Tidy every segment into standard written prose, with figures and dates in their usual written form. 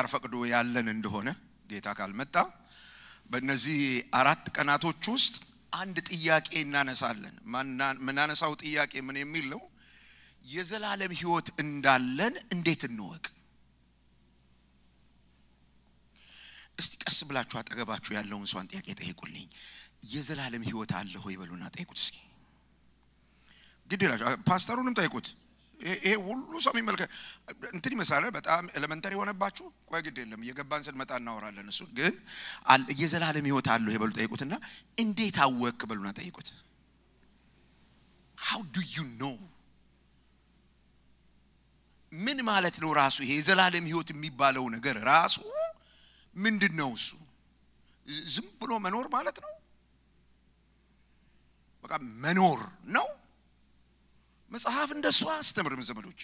እግዚአብሔር ፈቅዶ ያለን እንደሆነ ጌታ ካልመጣ በእነዚህ 4 ቀናቶች ውስጥ አንድ ጥያቄ እናነሳለን ማናነሳው ጥያቄ ምን የሚል ነው የዘላለም ሕይወት እንዳለን እንዴት እንወቅ እስቲ ቀስ ብላችሁ አጠገባችሁ ያለውን ሰው ጥያቄ ጠይቁልኝ የዘላለም ሕይወት አለ ሆይ በሉና ጠይቁት እስኪ ግዴላችሁ ፓስተሩንም ጠይቁት ይሄ ሁሉ ሰው የሚመልከ እንትን ይመስላል በጣም ኤሌመንተሪ ሆነባችሁ ቆይ ግድ የለም እየገባን ስንመጣ እናወራለን እሱ ግን የዘላለም ሕይወት አለ ሆይ በሉ ጠይቁትና እንዴት አወቅ በሉና ጠይቁት how do you know ምን ማለት ነው ራሱ ይሄ የዘላለም ሕይወት የሚባለው ነገር ራሱ ምንድነው እሱ ዝም ብሎ መኖር ማለት ነው በቃ መኖር ነው መጽሐፍ እንደሱ አስተምርም ዘመዶች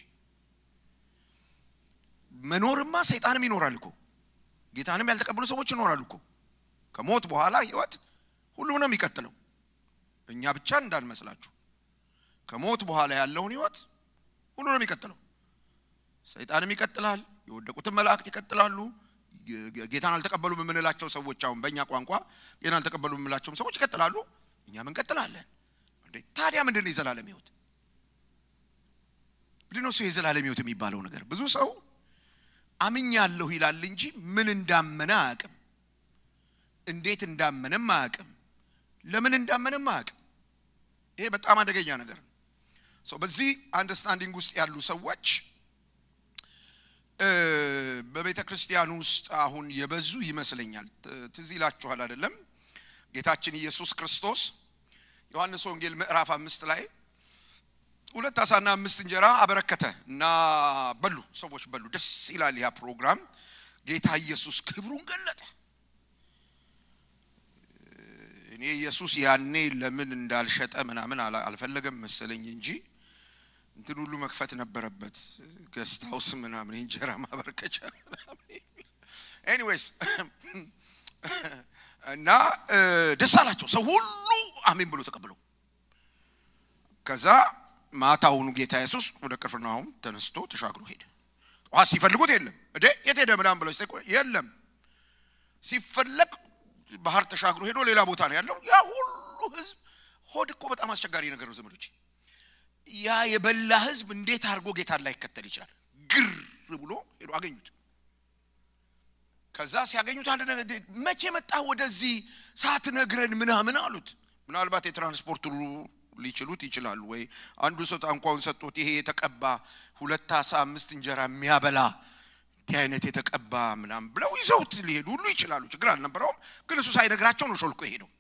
መኖርማ ሰይጣንም ይኖራል እኮ ጌታንም ያልተቀበሉ ሰዎች ይኖራሉ እኮ ከሞት በኋላ ሕይወት ሁሉም ነው የሚቀጥለው እኛ ብቻ እንዳንመስላችሁ ከሞት በኋላ ያለውን ሕይወት ሁሉም ነው የሚቀጥለው ሰይጣንም ይቀጥላል የወደቁት መላእክት ይቀጥላሉ ጌታን አልተቀበሉ ምንላቸው ሰዎች አሁን በእኛ ቋንቋ ጌታን አልተቀበሉ ምንላቸው ሰዎች ይቀጥላሉ እኛም እንቀጥላለን እንዴ ታዲያ ምንድነው የዘላለም ሕይወት ምንድነው የዘላለም ሕይወት የሚባለው ነገር ብዙ ሰው አምኛለሁ ይላል እንጂ ምን እንዳመነ አያውቅም እንዴት እንዳመነም አያውቅም ለምን እንዳመነም አያውቅም ይሄ በጣም አደገኛ ነገር ነው በዚህ አንደርስታንዲንግ ውስጥ ያሉ ሰዎች በቤተ ክርስቲያን ውስጥ አሁን የበዙ ይመስለኛል ትዝ ይላችኋል አይደለም ጌታችን ኢየሱስ ክርስቶስ ዮሐንስ ወንጌል ምዕራፍ 5 ላይ 2 ዓሣና 5 እንጀራ አበረከተና በሉ ሰዎች በሉ ደስ ይላል ያ ፕሮግራም ጌታ ኢየሱስ ክብሩን ገለጠ እኔ ኢየሱስ ያኔ ለምን እንዳልሸጠ ምናምን አልፈለገም መሰለኝ እንጂ እንትን ሁሉ መክፈት ነበረበት ገስታውስ ምናምን እንጀራ ማበርከቻ anyways እና ደስ አላቸው ሰው ሁሉ አሜን ብሎ ተቀበለው ከዛ ማታውኑ ጌታ ኢየሱስ ወደ ቅፍርናሆም ተነስቶ ተሻግሮ ሄደ ዋስ ሲፈልጉት የለም እዴ የት ሄደ ምናምን ብለው ሲጠይቁ የለም ሲፈልግ ባህር ተሻግሮ ሄዶ ሌላ ቦታ ነው ያለው ያ ሁሉ ህዝብ ሆድ እኮ በጣም አስቸጋሪ ነገር ነው ዘመዶች ያ የበላ ህዝብ እንዴት አድርጎ ጌታን ላይ ከተል ይችላል ግር ብሎ ሄዶ አገኙት ከዛ ሲያገኙት አንድ ነገር መቼ መጣ ወደዚህ ሳትነግረን ምናምን አሉት ምናልባት የትራንስፖርት ሊችሉት ይችላሉ ወይ አንዱ ሰው ታንኳውን ሰጥቶት ይሄ የተቀባ 2 ዓሣ 5 እንጀራ የሚያበላ ከአይነት የተቀባ ምናምን ብለው ይዘውት ሊሄዱ ሁሉ ይችላሉ ችግር አልነበረውም ግን እሱ ሳይነግራቸው ነው ሾልኮ ሄደው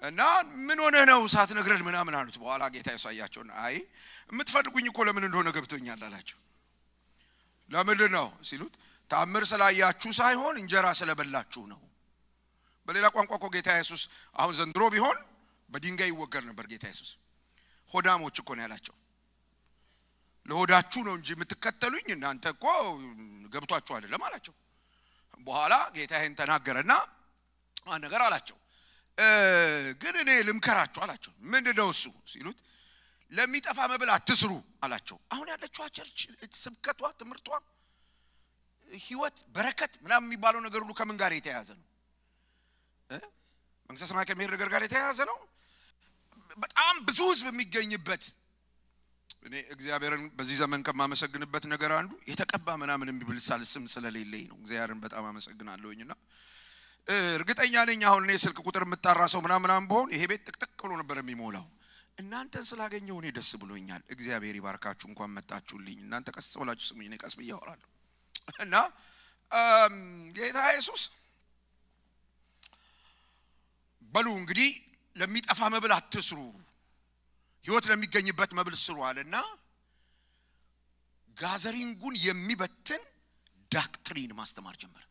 እና ምን ሆነ ነው ሳትነግረን ምናምን አሉት በኋላ ጌታ ያሳያቸው አይ የምትፈልጉኝ እኮ ለምን እንደሆነ ገብቶኛል አላቸው ለምን ነው ሲሉት ታምር ስላያችሁ ሳይሆን እንጀራ ስለበላችሁ ነው በሌላ ቋንቋ እኮ ጌታ ኢየሱስ አሁን ዘንድሮ ቢሆን በድንጋይ ይወገር ነበር ጌታ ኢየሱስ ሆዳሞች እኮ ነው ያላቸው ለሆዳችሁ ነው እንጂ የምትከተሉኝ እናንተ እኮ ገብቷችሁ አይደለም አላቸው በኋላ ጌታ ይሄን ተናገረና አንድ ነገር አላቸው ግን እኔ ልምከራችሁ አላቸው ምንድነው እሱ ሲሉት ለሚጠፋ መብል አትስሩ አላቸው አሁን ያለችው ቸርች ስብከቷ ትምርቷ ሕይወት በረከት ምናምን የሚባለው ነገር ሁሉ ከምን ጋር የተያያዘ ነው መንግስተ ሰማያት ከመሄድ ነገር ጋር የተያያዘ ነው በጣም ብዙ ህዝብ የሚገኝበት እኔ እግዚአብሔርን በዚህ ዘመን ከማመሰግንበት ነገር አንዱ የተቀባ ምናምን የሚብል ስም ስለሌለኝ ነው እግዚአብሔርን በጣም አመሰግናለሁኝና እርግጠኛ ነኝ አሁን እኔ ስልክ ቁጥር የምታራሰው ምናምን በሆን ይሄ ቤት ጥቅጥቅ ብሎ ነበር የሚሞላው እናንተን ስላገኘው እኔ ደስ ብሎኛል እግዚአብሔር ይባርካችሁ እንኳን መጣችሁልኝ እናንተ ቀስ ብላችሁ ስሙኝ እኔ ቀስ ብዬ አወራለሁ እና ጌታ ኢየሱስ በሉ እንግዲህ ለሚጠፋ መብል አትስሩ ሕይወት ለሚገኝበት መብል ስሩ አለና ጋዘሪንጉን የሚበትን ዳክትሪን ማስተማር ጀመረ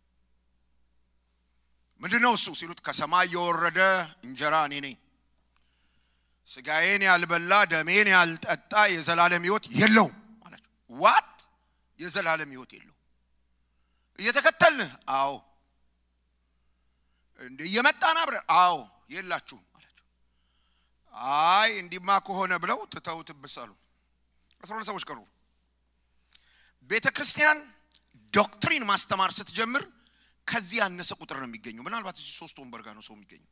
ምንድነው እሱ ሲሉት ከሰማይ የወረደ እንጀራ እኔ ነኝ ስጋዬን ያልበላ ደሜን ያልጠጣ የዘላለም ሕይወት የለውም አላቸው ዋት የዘላለም ሕይወት የለው እየተከተልን አዎ እንደ የመጣና አብረ አዎ የላችሁ አላቸው አይ እንዲማ ከሆነ ብለው ተተውት ብሰሉ 12 ሰዎች ቀሩ ቤተክርስቲያን ዶክትሪን ማስተማር ስትጀምር ከዚህ ያነሰ ቁጥር ነው የሚገኘው ምናልባት እዚህ 3 ወንበር ጋር ነው ሰው የሚገኘው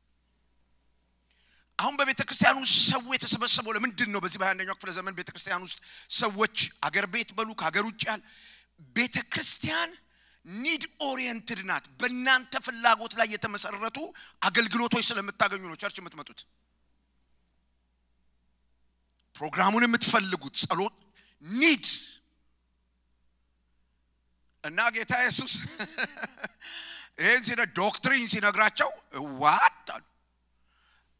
አሁን በቤተክርስቲያኑ ሰው የተሰበሰበው ለምንድን ነው በዚህ በ21ኛው ክፍለ ዘመን ቤተክርስቲያን ውስጥ ሰዎች አገር ቤት በሉ ከሀገር ውጭ ያል ቤተክርስቲያን ኒድ ኦሪየንትድ ናት በእናንተ ፍላጎት ላይ የተመሰረቱ አገልግሎቶች ስለምታገኙ ነው ቸርች የምትመጡት ፕሮግራሙን የምትፈልጉት ጸሎት ኒድ እና ጌታ ኢየሱስ ይሄን ሲነ ዶክትሪን ሲነግራቸው ዋት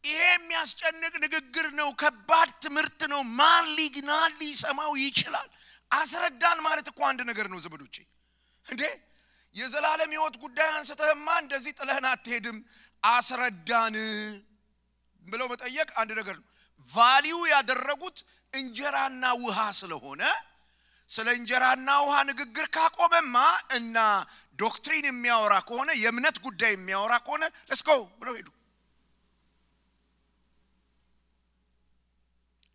ይሄ የሚያስጨንቅ ንግግር ነው ከባድ ትምህርት ነው ማን ሊግናል ሊሰማው ይችላል አስረዳን ማለት እኮ አንድ ነገር ነው ዘመዶቼ እንዴ የዘላለም ሕይወት ጉዳይ አንስተህማ እንደዚህ ጥለህና አትሄድም አስረዳን ብለው መጠየቅ አንድ ነገር ነው ቫልዩ ያደረጉት እንጀራና ውሃ ስለሆነ ስለ እንጀራና ውሃ ንግግር ካቆመማ እና ዶክትሪን የሚያወራ ከሆነ የእምነት ጉዳይ የሚያወራ ከሆነ let's go ብለው ሄዱ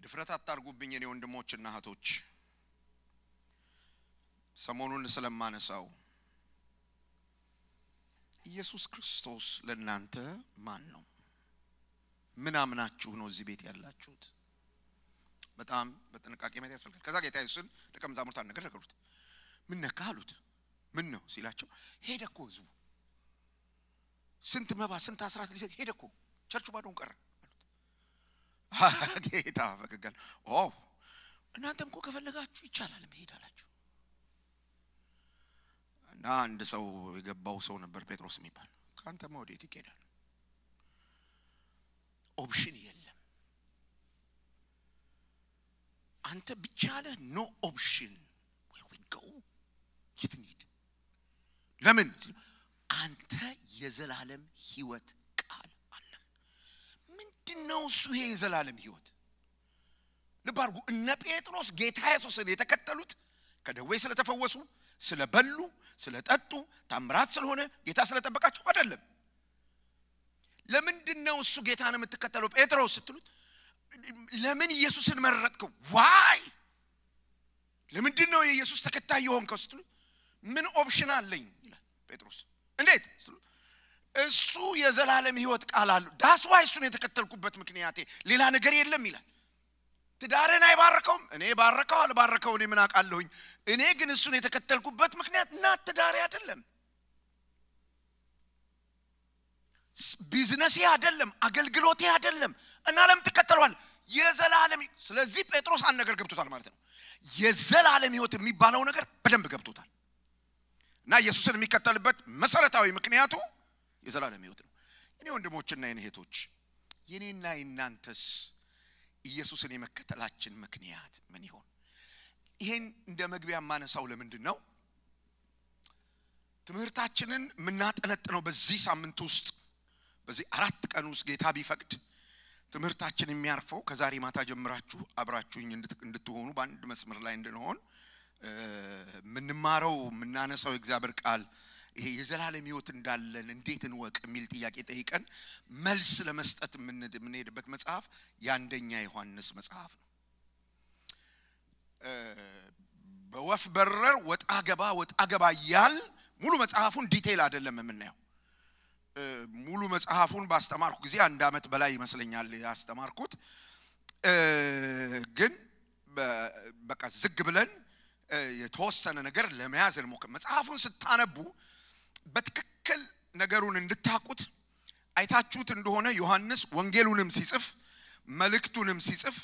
ድፍረት አታርጉብኝ የኔ ወንድሞችና እህቶች ሰሞኑን ስለማነሳው ኢየሱስ ክርስቶስ ለእናንተ ማን ነው ምን አምናችሁ ነው እዚህ ቤት ያላችሁት በጣም በጥንቃቄ ማለት ያስፈልጋል ከዛ ጌታ ኢየሱስን ደቀ መዛሙርት ነገሩት ምን ነካሉት ምን ነው ሲላቸው ሄደኮ ህዝቡ ስንት መባ ስንት አስራት ሊሰጥ ሄደኮ ቸርቹ ባዶን ቀረ አሉት ጌታ ፈቀቀል እናንተም እኮ ከፈለጋችሁ ይቻላል መሄድ አላችሁ እና አንድ ሰው የገባው ሰው ነበር ጴጥሮስ የሚባል ካንተማ ወዴት ይሄዳል ኦፕሽን የለም አንተ ብቻ አለ ኖ ኦፕሽን where we go ይትኒድ ለምን አንተ የዘላለም ሕይወት ቃል አለ ምንድነው እሱ ይሄ የዘላለም ሕይወት ልባርጉ እነ ጴጥሮስ ጌታ ኢየሱስን የተከተሉት ከደዌ ስለተፈወሱ ስለበሉ ስለጠጡ ታምራት ስለሆነ ጌታ ስለተጠበቃቸው አይደለም ለምንድነው እሱ ጌታን የምትከተለው ጴጥሮስ ስትሉት ለምን ኢየሱስን መረጥከው ዋይ ለምንድነው የኢየሱስ ተከታይ የሆንከው ስትሉት ምን ኦፕሽን አለኝ ይላል ጴጥሮስ እንዴት እሱ የዘላለም ሕይወት ቃል አለው ዳስ ዋይ እሱን የተከተልኩበት ምክንያቴ ሌላ ነገር የለም ይላል ትዳርን አይባርከውም እኔ ባረከው አልባረከው እኔ ምን አቃለሁኝ እኔ ግን እሱን የተከተልኩበት ምክንያት እና ትዳሬ አይደለም ቢዝነስ አይደለም አገልግሎቴ አይደለም እና ለምን ተከተሏል የዘላለም ስለዚህ ጴጥሮስ አንድ ነገር ገብቶታል ማለት ነው የዘላለም ሕይወት የሚባለው ነገር በደንብ ገብቶታል እና ኢየሱስን የሚከተልበት መሰረታዊ ምክንያቱ የዘላለም ሕይወት ነው እኔ ወንድሞችና እህቶች የኔና እናንተስ ኢየሱስን የመከተላችን ምክንያት ምን ይሆን ይሄን እንደ መግቢያ ማነሳው ለምንድነው ትምህርታችንን ምናጠነጥነው በዚህ ሳምንት ውስጥ በዚህ 4 ቀን ውስጥ ጌታ ቢፈቅድ ትምህርታችን የሚያርፈው ከዛሬ ማታ ጀምራችሁ አብራችሁኝ እንድትሆኑ በአንድ መስመር ላይ እንድንሆን ምንማረው ምናነሳው እግዚአብሔር ቃል ይሄ የዘላለም ሕይወት እንዳለን እንዴት እንወቅ የሚል ጥያቄ ጠይቀን መልስ ለመስጠት ምንሄድበት መጽሐፍ የአንደኛ ዮሐንስ መጽሐፍ ነው በወፍ በረር ወጣ ገባ ያል ሙሉ መጽሐፉን ዲቴል አይደለም የምናየው ሙሉ መጽሐፉን ባስተማርኩ ጊዜ አንድ አመት በላይ ይመስለኛል ያስተማርኩት ግን በቃ ዝግ ብለን የተወሰነ ነገር ለመያዝ እንሞክር መጽሐፉን ስታነቡ በትክክል ነገሩን እንድታቁት አይታችሁት እንደሆነ ዮሐንስ ወንጌሉንም ሲጽፍ መልእክቱንም ሲጽፍ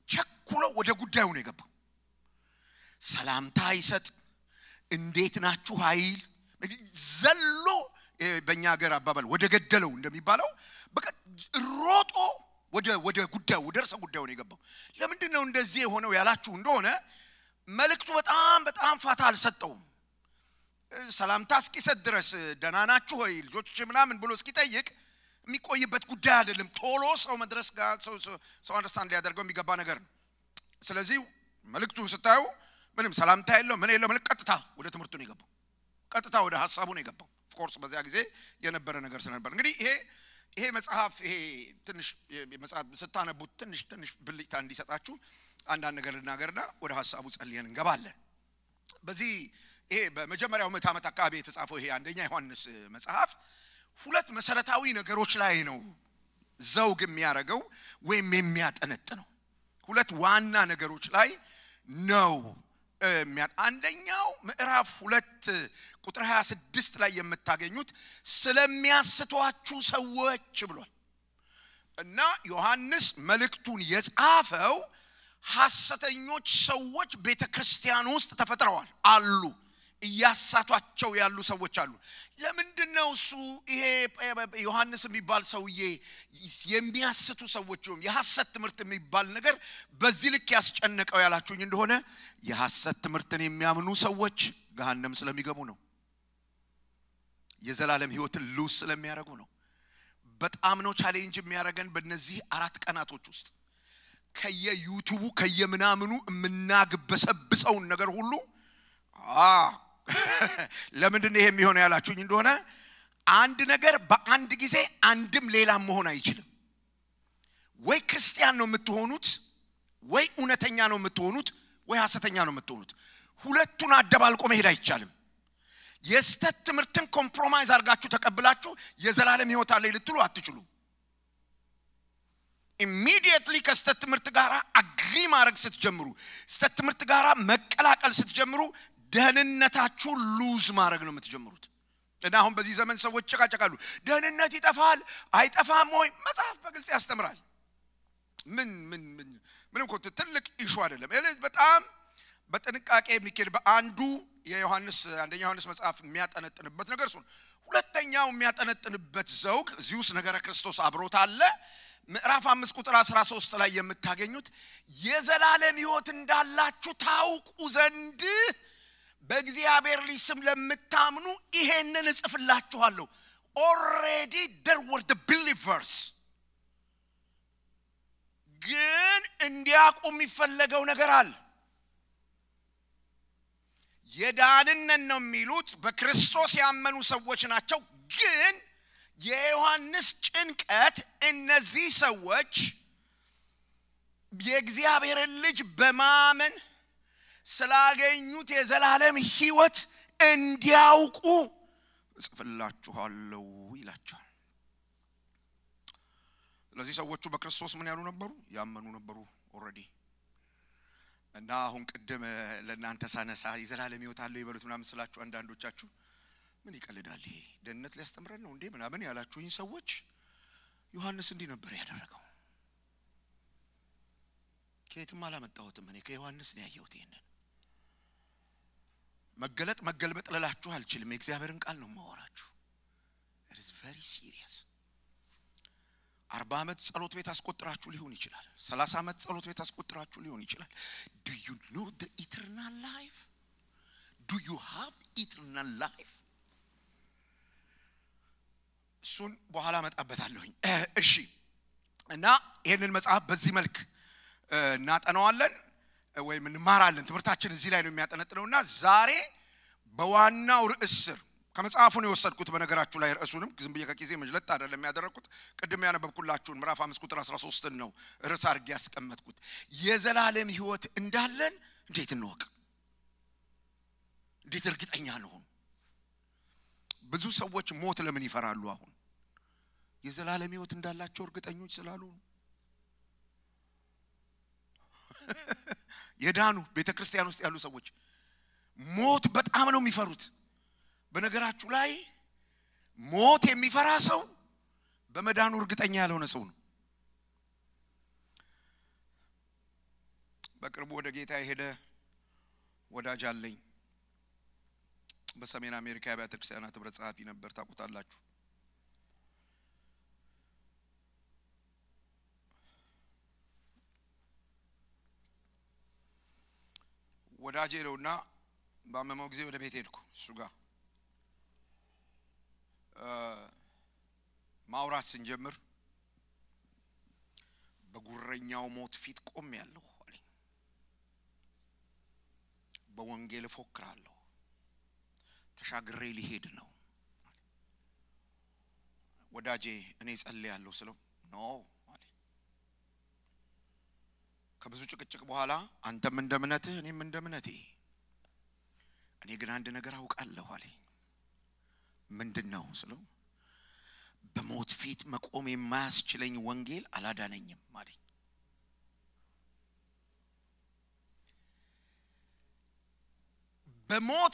ቸኩሎ ወደ ጉዳዩ ነው የገባው ሰላምታ ይሰጥ እንዴት ናችሁ ኃይል ዘሎ በእኛ ሀገር አባባል ወደ ገደለው እንደሚባለው በቃ ሮጦ ወደ ጉዳዩ ደርሰ ጉዳዩ ነው የገባው ለምንድን ነው እንደዚህ የሆነው ያላችሁ እንደሆነ መልእክቱ በጣም ፋታ አልሰጠውም ሰላምታ እስኪሰጥ ድረስ ደህና ናችሁ ሆይ ልጆች ምናምን ብሎ እስኪጠይቅ የሚቆይበት ጉዳይ አይደለም ቶሎ ሰው መድረስ ጋር ሰው አንደርስታንድ ሊያደርገው የሚገባ ነገር ነው ስለዚህ መልእክቱን ስታዩ ምንም ሰላምታ የለው ምን የለው ቀጥታ ወደ ትምህርቱ ነው የገባው ቀጥታ ወደ ሐሳቡ ነው የገባው ኦፍ ኮርስ በዚያ ጊዜ የነበረ ነገር ስለነበር እንግዲህ ይሄ መጽሐፍ ይሄ ትንሽ መጽሐፍ ስታነቡት ትንሽ ብልጭታ እንዲሰጣችሁ አንድ ነገር ልናገርና ወደ ሐሳቡ ጸልየን እንገባለን በዚህ ይሄ በመጀመሪያው ምዕተ ዓመት አካባቢ የተጻፈው ይሄ አንደኛ ዮሐንስ መጽሐፍ ሁለት መሰረታዊ ነገሮች ላይ ነው ዘውግ የሚያረገው ወይም የሚያጠነጥነው ሁለት ዋና ነገሮች ላይ ነው አንደኛው ምዕራፍ 2 ቁጥር 26 ላይ የምታገኙት ስለሚያስቷችሁ ሰዎች ብሏል እና ዮሐንስ መልእክቱን የጻፈው ሐሰተኞች ሰዎች ቤተክርስቲያን ውስጥ ተፈጥረዋል አሉ እያሳቷቸው ያሉ ሰዎች አሉ ለምንድነው እሱ ይሄ ዮሐንስ የሚባል ሰውዬ የሚያስቱ ሰዎች የሐሰት ትምህርት የሚባል ነገር በዚህ ልክ ያስጨነቀው ያላችሁኝ እንደሆነ የሐሰት ትምህርትን የሚያምኑ ሰዎች ገሃነም ስለሚገቡ ነው የዘላለም ሕይወትን ሉስ ስለሚያረጉ ነው በጣም ነው ቻሌንጅ የሚያረገን በእነዚህ 4 ቀናቶች ውስጥ ከየዩቲዩቡ ከየምናምኑ ምናግበሰብሰው ነገር ሁሉ ለምንድነው ይሄ የሚሆነው ያላችሁኝ እንደሆነ አንድ ነገር በአንድ ጊዜ አንድም ሌላም መሆን አይችልም ወይ ክርስቲያን ነው የምትሆኑት ወይ እውነተኛ ነው የምትሆኑት ወይ ሐሰተኛ ነው የምትሆኑት ሁለቱን አደባልቆ መሄድ አይቻልም የስተት ትምህርትን ኮምፕሮማይዝ አርጋችሁ ተቀብላችሁ የዘላለም ሕይወት አለ ልትሉ አትችሉም immediately ከስተት ትምህርት ጋራ አግሪ ማድረግ ስትጀምሩ ስተት ትምህርት ጋራ መቀላቀል ስትጀምሩ ደህንነታችሁ ሉዝ ማድረግ ነው የምትጀምሩት እና አሁን በዚህ ዘመን ሰዎች ጨቃጨቃሉ ደህንነት ይጠፋል አይጠፋም ወይ መጽሐፍ በግልጽ ያስተምራል ምንም እኮ ትልቅ ኢሹ አይደለም በጣም በጥንቃቄ የሚከድ በአንዱ የዮሐንስ አንደኛ ዮሐንስ መጽሐፍ የሚያጠነጥንበት ነገር እሱ ሁለተኛው የሚያጠነጥንበት ዘውግ ዚዩስ ነገረ ክርስቶስ አብሮት አለ ምዕራፍ 5 ቁጥር 13 ላይ የምታገኙት የዘላለም ሕይወት እንዳላችሁ ታውቁ ዘንድ በእግዚአብሔር ስም ለምታምኑ ይሄንን እጽፍላችኋለሁ already there were the believers ግን እንዲያቁም ይፈለገው ነገር አለ የዳንነን ነው የሚሉት በክርስቶስ ያመኑ ሰዎች ናቸው ግን የዮሐንስ ጭንቀት እነዚህ ሰዎች የእግዚአብሔር ልጅ በማመን ስላገኙት የዘላለም ሕይወት እንዲያውቁ እጽፍላችኋለሁ ይላቸዋል ስለዚህ ሰዎቹ በክርስቶስ ምን ያሉ ነበሩ ያመኑ ነበሩ already እና አሁን ቀደም ለእናንተ ሳነሳ የዘላለም ሕይወት አለው ይበሉት ምናምን ስላችሁ አንዳንዶቻችሁ ምን ይቀልዳል ይሄ ደህንነት ሊያስተምረን ነው እንዴ ምናምን ያላችሁኝ ሰዎች ዮሐንስ እንዲህ ነበር ያደረገው ከየትም አላመጣሁትም እኔ ከዮሐንስ ነው ያየሁት ይሄንን መገልበጥ ለላችሁ አልችልም የእግዚአብሔርን ቃል ነው ማወራችሁ it is very serious 40 ዓመት ጸሎት ቤት አስቆጥራችሁ ሊሆን ይችላል 30 ዓመት ጸሎት ቤት አስቆጥራችሁ ሊሆን ይችላል do you know the eternal life do you have eternal life ሱን በኋላ መጣበታለሁኝ እሺ እና ይሄንን መጽሐፍ በዚህ መልክ እናጠናዋለን ወይ እንማራለን ትምህርታችን እዚህ ላይ ነው የሚያጠነጥነውና ዛሬ በዋናው ርዕስ ስር ከመጽሐፉ ነው የወሰድኩት በነገራችሁ ላይ ርዕሱንም ዝም ብዬ ከጊዜ መጅለጥ አይደለም ያደረኩት ቅድም ያነበብኩላችሁን ምዕራፍ 5 ቁጥር 13 ነው ርዕስ አድርጌ ያስቀመጥኩት የዘላለም ሕይወት እንዳለን እንዴት እንወቅ እንዴት እርግጠኛ ነው ብዙ ሰዎች ሞት ለምን ይፈራሉ አሁን የዘላለም ሕይወት እንዳላቸው እርግጠኞች ስላሉ የዳኑ ቤተክርስቲያን ውስጥ ያሉ ሰዎች ሞት በጣም ነው የሚፈሩት በነገራችሁ ላይ ሞት የሚፈራ ሰው በመዳኑ እርግጠኛ ያልሆነ ሰው ነው በቅርቡ ወደ ጌታ የሄደ ወዳጅ አለኝ በሰሜን አሜሪካ የቤተክርስቲያናት ህብረት ጸሐፊ ነበር ታውቁታላችሁ ወዳጄ ነውና ባመመው ጊዜ ወደ ቤት ሄድኩ እሱ ጋር ማውራት ስንጀምር በጉረኛው ሞት ፊት ቆም ያለው አለኝ በወንጌል ፎክራለሁ ተሻግሬ ሊሄድ ነው ወዳጄ እኔ ጸልያለሁ ስለው ኖ አለኝ ከብዙ ጭቅጭቅ በኋላ አንተም እንደምነትህ እኔም እንደምነቴ እኔ ግን አንድ ነገር አውቃለሁ አለኝ ምንድነው ስለው በሞት ፊት መቆም የማያስችለኝ ወንጌል አላዳነኝም አለኝ በሞት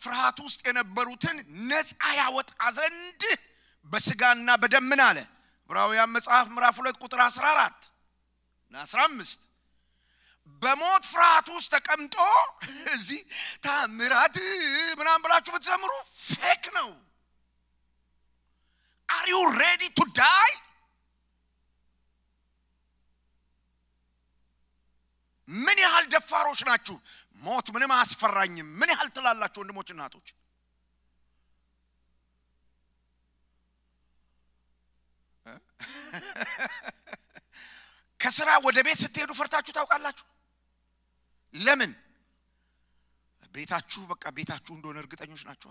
ፍርሃት ውስጥ የነበሩትን ነፃ ያወጣ ዘንድ በስጋና በደም ምን አለ ዕብራውያን መጽሐፍ ምዕራፍ 2 ቁጥር 14 እና 15 በሞት ፍርሃት ውስጥ ተቀምጦ እዚህ ታምራት ምናምን ብላችሁ ብትዘምሩ ፌክ ነው Are you ready to die? ምን ያህል ደፋሮች ናችሁ ሞት ምንም አስፈራኝም ምን ያህል ትላላችሁ ወንድሞች እናቶች ከስራ ወደ ቤት ስትሄዱ ፈርታችሁ ታውቃላችሁ ለምን ቤታችሁ በቃ ቤታችሁ እንደሆነ እርግጠኞች ናችሁ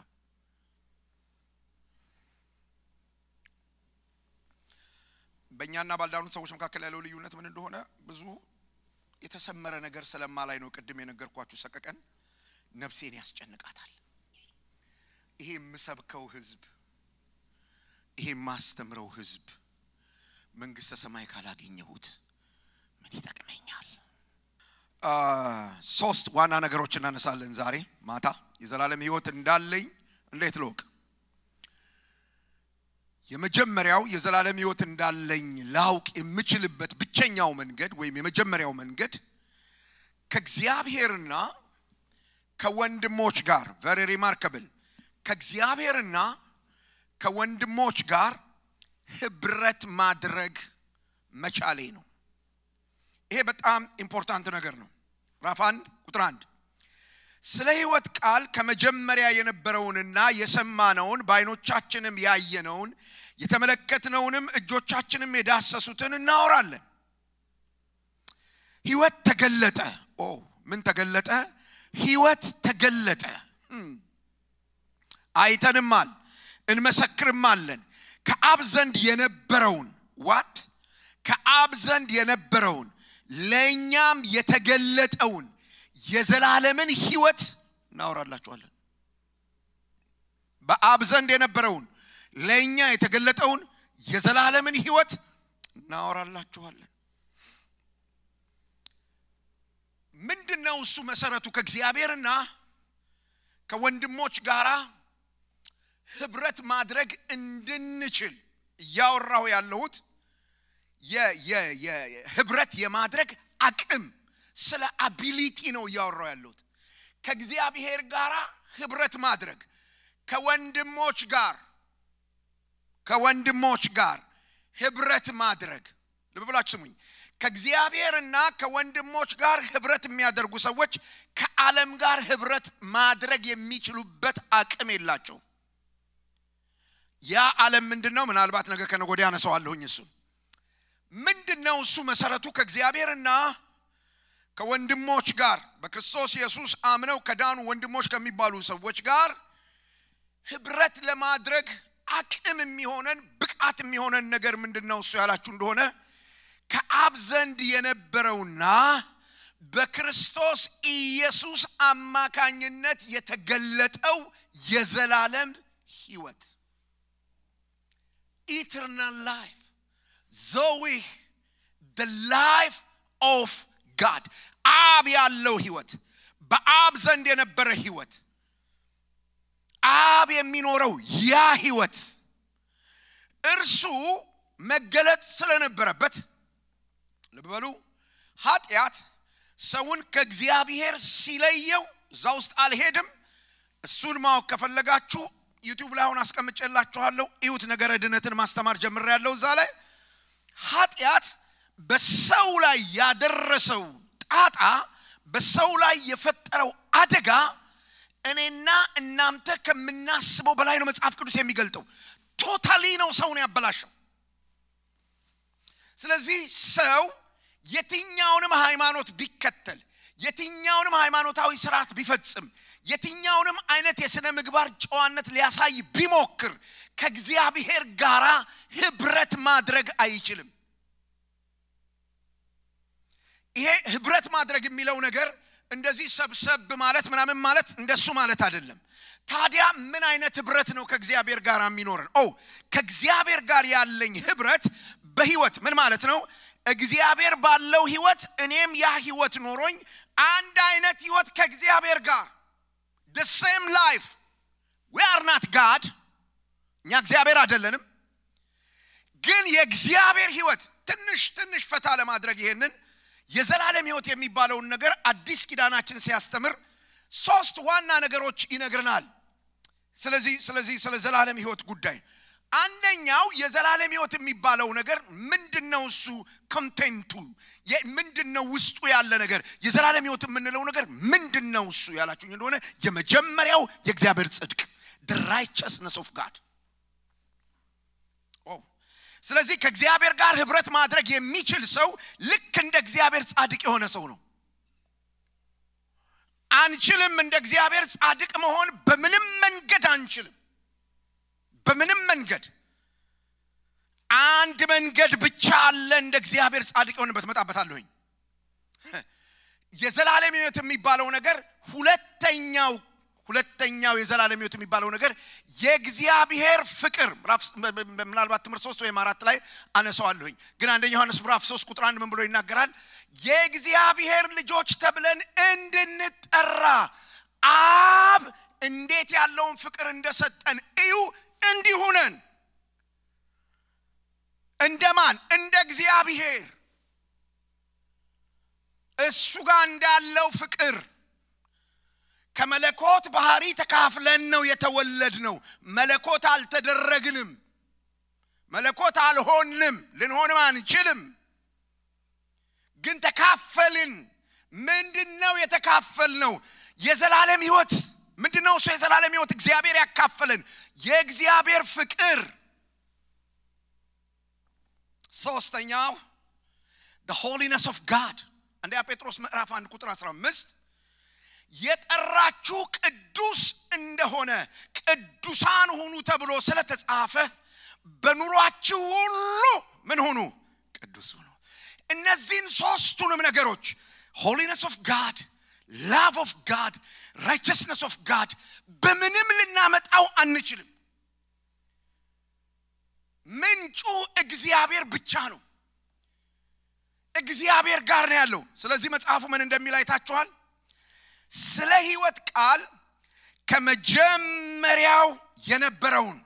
በእኛና ባልዳኑት ሰዎች መካከል ያለው ልዩነት ምን እንደሆነ ብዙ የተሰመረ ነገር ስለማላይ ነው ቅድም የነገርኳችሁ ሰቀቀን ነፍሴን ያስጨንቃታል ይሄ የምሰብከው ህዝብ ይሄ ማስተምረው ህዝብ መንግስተ ሰማይ ካላገኘሁት ምን ይጠቅመኛል ሶስት ዋና ነገሮችን እናነሳለን ዛሬ ማታ የዘላለም ህይወት እንዳለኝ እንዴት ልወቅ የመጀመሪያው የዘላለም ህይወት እንዳለኝ ላውቅ የምችልበት ብቸኛው መንገድ ወይም የመጀመሪያው መንገድ ከእግዚአብሔርና ከወንድሞች ጋር very remarkable ከእግዚአብሔርና ከወንድሞች ጋር ህብረት ማድረግ መቻሌ ነው ይሄ በጣም ኢምፖርታንት ነገር ነው ምዕራፍ 1 ቁጥር 1 ስለ ህይወት ቃል ከመጀመሪያ የነበረውንና የሰማነውን ባይኖቻችንም ያየነውን የተመለከትነውንም እጆቻችንም የዳሰሱትን እናወራለን ህይወት ተገለጠ ምን ተገለጠ ህይወት ተገለጠ አይተንማል እንመሰክርማለን ከአብ ዘንድ የነበረውን what ከአብ ዘንድ የነበረውን ለኛም የተገለጠውን የዘላለምን ህይወት እናወራላችኋለን በአብ ዘንድ የነበረውን ለኛ የተገለጠውን የዘላለምን ህይወት እናወራላችኋለን ምንድነው እሱ መሰረቱ ከእግዚአብሔርና ከወንድሞች ጋራ ህብረት ማድረግ እንድንችል ያወራው ያለሁት የህብረት የማድረግ አቅም ስለ አቢሊቲ ነው ያወራው ያለሁት ከእግዚአብሔር ጋራ ህብረት ማድረግ ከወንድሞች ጋር ህብረት ማድረግ ለብላችሁ ስሙኝ ከእግዚአብሔርና ከወንድሞች ጋር ህብረት የሚያደርጉ ሰዎች ከዓለም ጋር ህብረት ማድረግ የሚችሉበት አቅም የላቸው ያ ዓለም ምንድነው ምናልባት ነገ ከነጎዲያ አነሳዋለሁኝ እሱ ምንድነው እሱ መሰረቱ ከእግዚአብሔርና ከወንድሞች ጋር በክርስቶስ ኢየሱስ አምነው ከዳኑ ወንድሞች ከሚባሉ ሰዎች ጋር ህብረት ለማድረግ አቅም የሚሆነን ብቃት የሚሆነን ነገር ምንድነው እሱ ያላችሁ እንደሆነ ከአብ ዘንድ የነበረውና በክርስቶስ ኢየሱስ አማካኝነት የተገለጠው የዘላለም ህይወት eternal life zoe the life of God አብ ያለው ህይወት በአብ ዘንድ የነበረ ህይወት አብ የሚኖረው ያ ህይወት እርሱ መገለጥ ስለነበረበት ለበሉ ኃጢያት ሰውን ከእግዚአብሔር ሲለየው እዛው ውስጥ አልሄድም እሱን ማወቅ ከፈለጋችሁ ዩቲዩብ ላይ አሁን አስቀምጬላችኋለሁ እዩት ነገረ ድነትን ማስተማር ጀምሬያለሁ እዛ ላይ ኃጢያት በሰው ላይ ያደረሰው ጣጣ በሰው ላይ የፈጠረው አደጋ እኔና እናንተ ከምናስበው በላይ ነው መጽሐፍ ቅዱስ የሚገልጠው ቶታሊ ነው ሰውን ያበላሸው ስለዚህ ሰው የትኛውንም ሃይማኖት ቢከተል የትኛውንም ሃይማኖታዊ ስርዓት ቢፈጽም የትኛውንም አይነት የሥነ ምግባር ጨዋነት ሊያሳይ ቢሞክር ከእግዚአብሔር ጋራ ህብረት ማድረግ አይችልም ይሄ ህብረት ማድረግ የሚለው ነገር እንደዚህ ሰብሰብ ማለት ምናምን ማለት እንደሱ ማለት አይደለም ታዲያ ምን አይነት ህብረት ነው ከእግዚአብሔር ጋር የሚኖርን ከእግዚአብሔር ጋር ያለኝ ህብረት በህይወት ምን ማለት ነው እግዚአብሔር ባለው ህይወት እኔም ያ ህይወት ኖሮኝ አንድ አይነት ህይወት ከእግዚአብሔር ጋር the same life we are not God እኛ እግዚአብሔር አይደለንም ግን የእግዚአብሔር ህይወት ትንሽ ፈታ ለማድረግ ይሄንን የዘላለም ህይወት የሚባለውን ነገር አዲስ ኪዳናችን ሲያስተምር ሶስት ዋና ነገሮች ይነግረናል ስለዚህ ስለ ዘላለም ህይወት ጉዳይ አንደኛው የዘላለም ህይወት የሚባለው ነገር ምንድነው እሱ ኮንቴንቱ ምንድነው ውስጡ ያለ ነገር የዘላለም ህይወት የምንለው ነገር ምንድነው እሱ ያላችሁኝ እንደሆነ የመጀመሪያው የእግዚአብሔር ጽድቅ the righteousness of God ስለዚህ ከእግዚአብሔር ጋር ህብረት ማድረግ የሚችል ሰው ልክ እንደ እግዚአብሔር ጻድቅ የሆነ ሰው ነው አንችልም እንደ እግዚአብሔር ጻድቅ መሆን በምንም መንገድ አንችልም በምንም መንገድ አንድ መንገድ ብቻ አለ እንደ እግዚአብሔር ጻድቅ የሆነበት መጣበታለሁኝ የዘላለም ህይወት የሚባለው ነገር ሁለተኛው የዘላለም ህይወት የሚባለው ነገር የእግዚአብሔር ፍቅር ምናልባት ትምህርት 3 ወይ 4 ላይ አነሳዋለሁኝ ግን አንደኛ ዮሐንስ ምዕራፍ 3 ቁጥር 1 ምን ብሎ ይናገራል የእግዚአብሔር ልጆች ተብለን እንድንጠራ አብ እንዴት ያለውን ፍቅር እንደሰጠን እዩ እንዲሁነን እንደማን እንደ እግዚአብሔር እሱ ጋር እንዳለው ፍቅር ከመለኮት ባህሪ ተካፍለን ነው የተወለድነው መለኮት አልተደረግንም መለኮት አልሆንም ልንሆንም አንችልም ግን ተካፈልን ምንድነው የተካፈልነው የዘላለም ህይወት ምንድነው እሱ የዘላለም ህይወት እግዚአብሔር ያካፈለን የእግዚአብሔር ፍቅር ሶስተኛው the holiness of God አንደኛ ጴጥሮስ ምዕራፍ 1 ቁጥር 15 የጠራችሁ ቅዱስ እንደሆነ ቅዱሳን ሁኑ ተብሎ ስለተጻፈ በኑሯችሁ ሁሉ ምን ሁኑ ቅዱስ ሁኑ እነዚህን ሶስቱንም ነገሮች holiness of God love of God righteousness of God በምንም ልናመጣው አንችልም ምንጩ እግዚአብሔር ብቻ ነው እግዚአብሔር ጋር ነው ያለው ስለዚህ መጽሐፉ ምን እንደሚል አይታችኋል ስለ ህይወት ቃል ከመጀመሪያው የነበረውን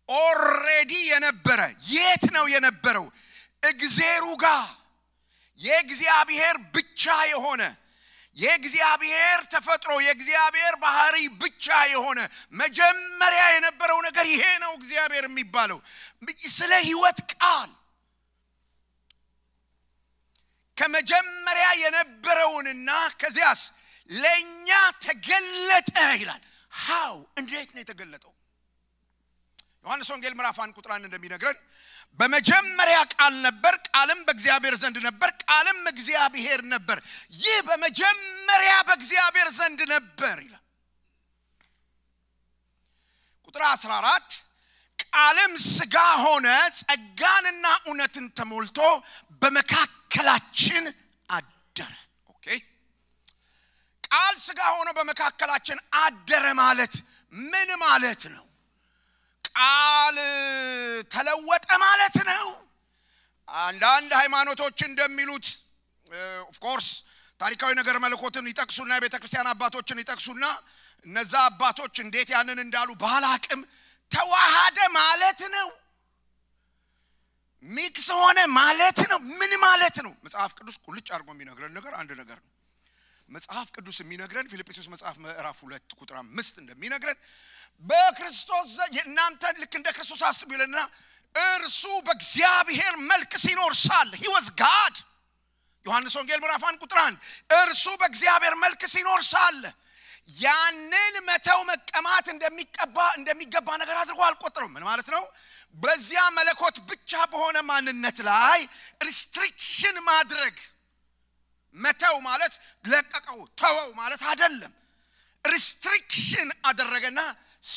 already የነበረ የት ነው የነበረው እግዚአብሔር ጋር የእግዚአብሔር ብቻ የሆነ የእግዚአብሔር ተፈጥሮ የእግዚአብሔር ባህሪ ብቻ የሆነ መጀመሪያ የነበረው ነገር ይሄ ነው እግዚአብሔር የሚባለው ስለ ህይወት ቃል ከመጀመሪያ የነበረውንና ከዚያስ ለኛ ተገለጠ ይላል how እንዴት ነው የተገለጠው ዮሐንስ ወንጌል ምዕራፍ 1 ቁጥር 1 እንደሚነግረን በመጀመሪያ ቃል ነበር ቃልም በእግዚአብሔር ዘንድ ነበር ቃልም እግዚአብሔር ነበር ይህ በመጀመሪያ በእግዚአብሔር ዘንድ ነበር ይላል ቁጥር 14 ቃልም ሥጋ ሆነ ጸጋንና እውነትን ተሞልቶ በመካከላችን አደረ ኦኬ ቃል ሥጋ ሆነ በመካከላችን አደረ ማለት ምን ማለት ነው ቃል ተለወጠ ማለት ነው አንዳንድ ሃይማኖቶች እንደሚሉት of course ታሪካዊ ነገር መለኮትን ይጠቅሱና የቤተክርስቲያን አባቶችን ይጠቅሱና እነዛ አባቶች እንዴት ያንን እንዳሉ ባላቅም ተዋሃደ ማለት ነው ሚክስ ሆነ ማለት ነው ምን ማለት ነው መጽሐፍ ቅዱስ ቁልጭ አድርጎ የሚነግረን ነገር አንድ ነገር ነው መጽሐፍ ቅዱስ የሚነግረን ፊልጵስዩስ መጽሐፍ ምዕራፍ 2 ቁጥር 5 እንደሚነግረን በክርስቶስ እናንተ ልክ እንደ ክርስቶስ አስቡ ይለና እርሱ በእግዚአብሔር መልክ ሲኖር ሳለ he was God ዮሐንስ ወንጌል ምዕራፍ 1 ቁጥር 1 እርሱ በእግዚአብሔር መልክ ሲኖር ሳለ ያንን መተው መቀማት እንደሚገባ ነገር አድርጎ አልቆጠረም ምን ማለት ነው በዚያ መለኮት ብቻ በሆነ ማንነት ላይ ሪስትሪክሽን ማድረግ መተው ማለት ለቀቀው ተወው ማለት አይደለም ሪስትሪክሽን አደረገና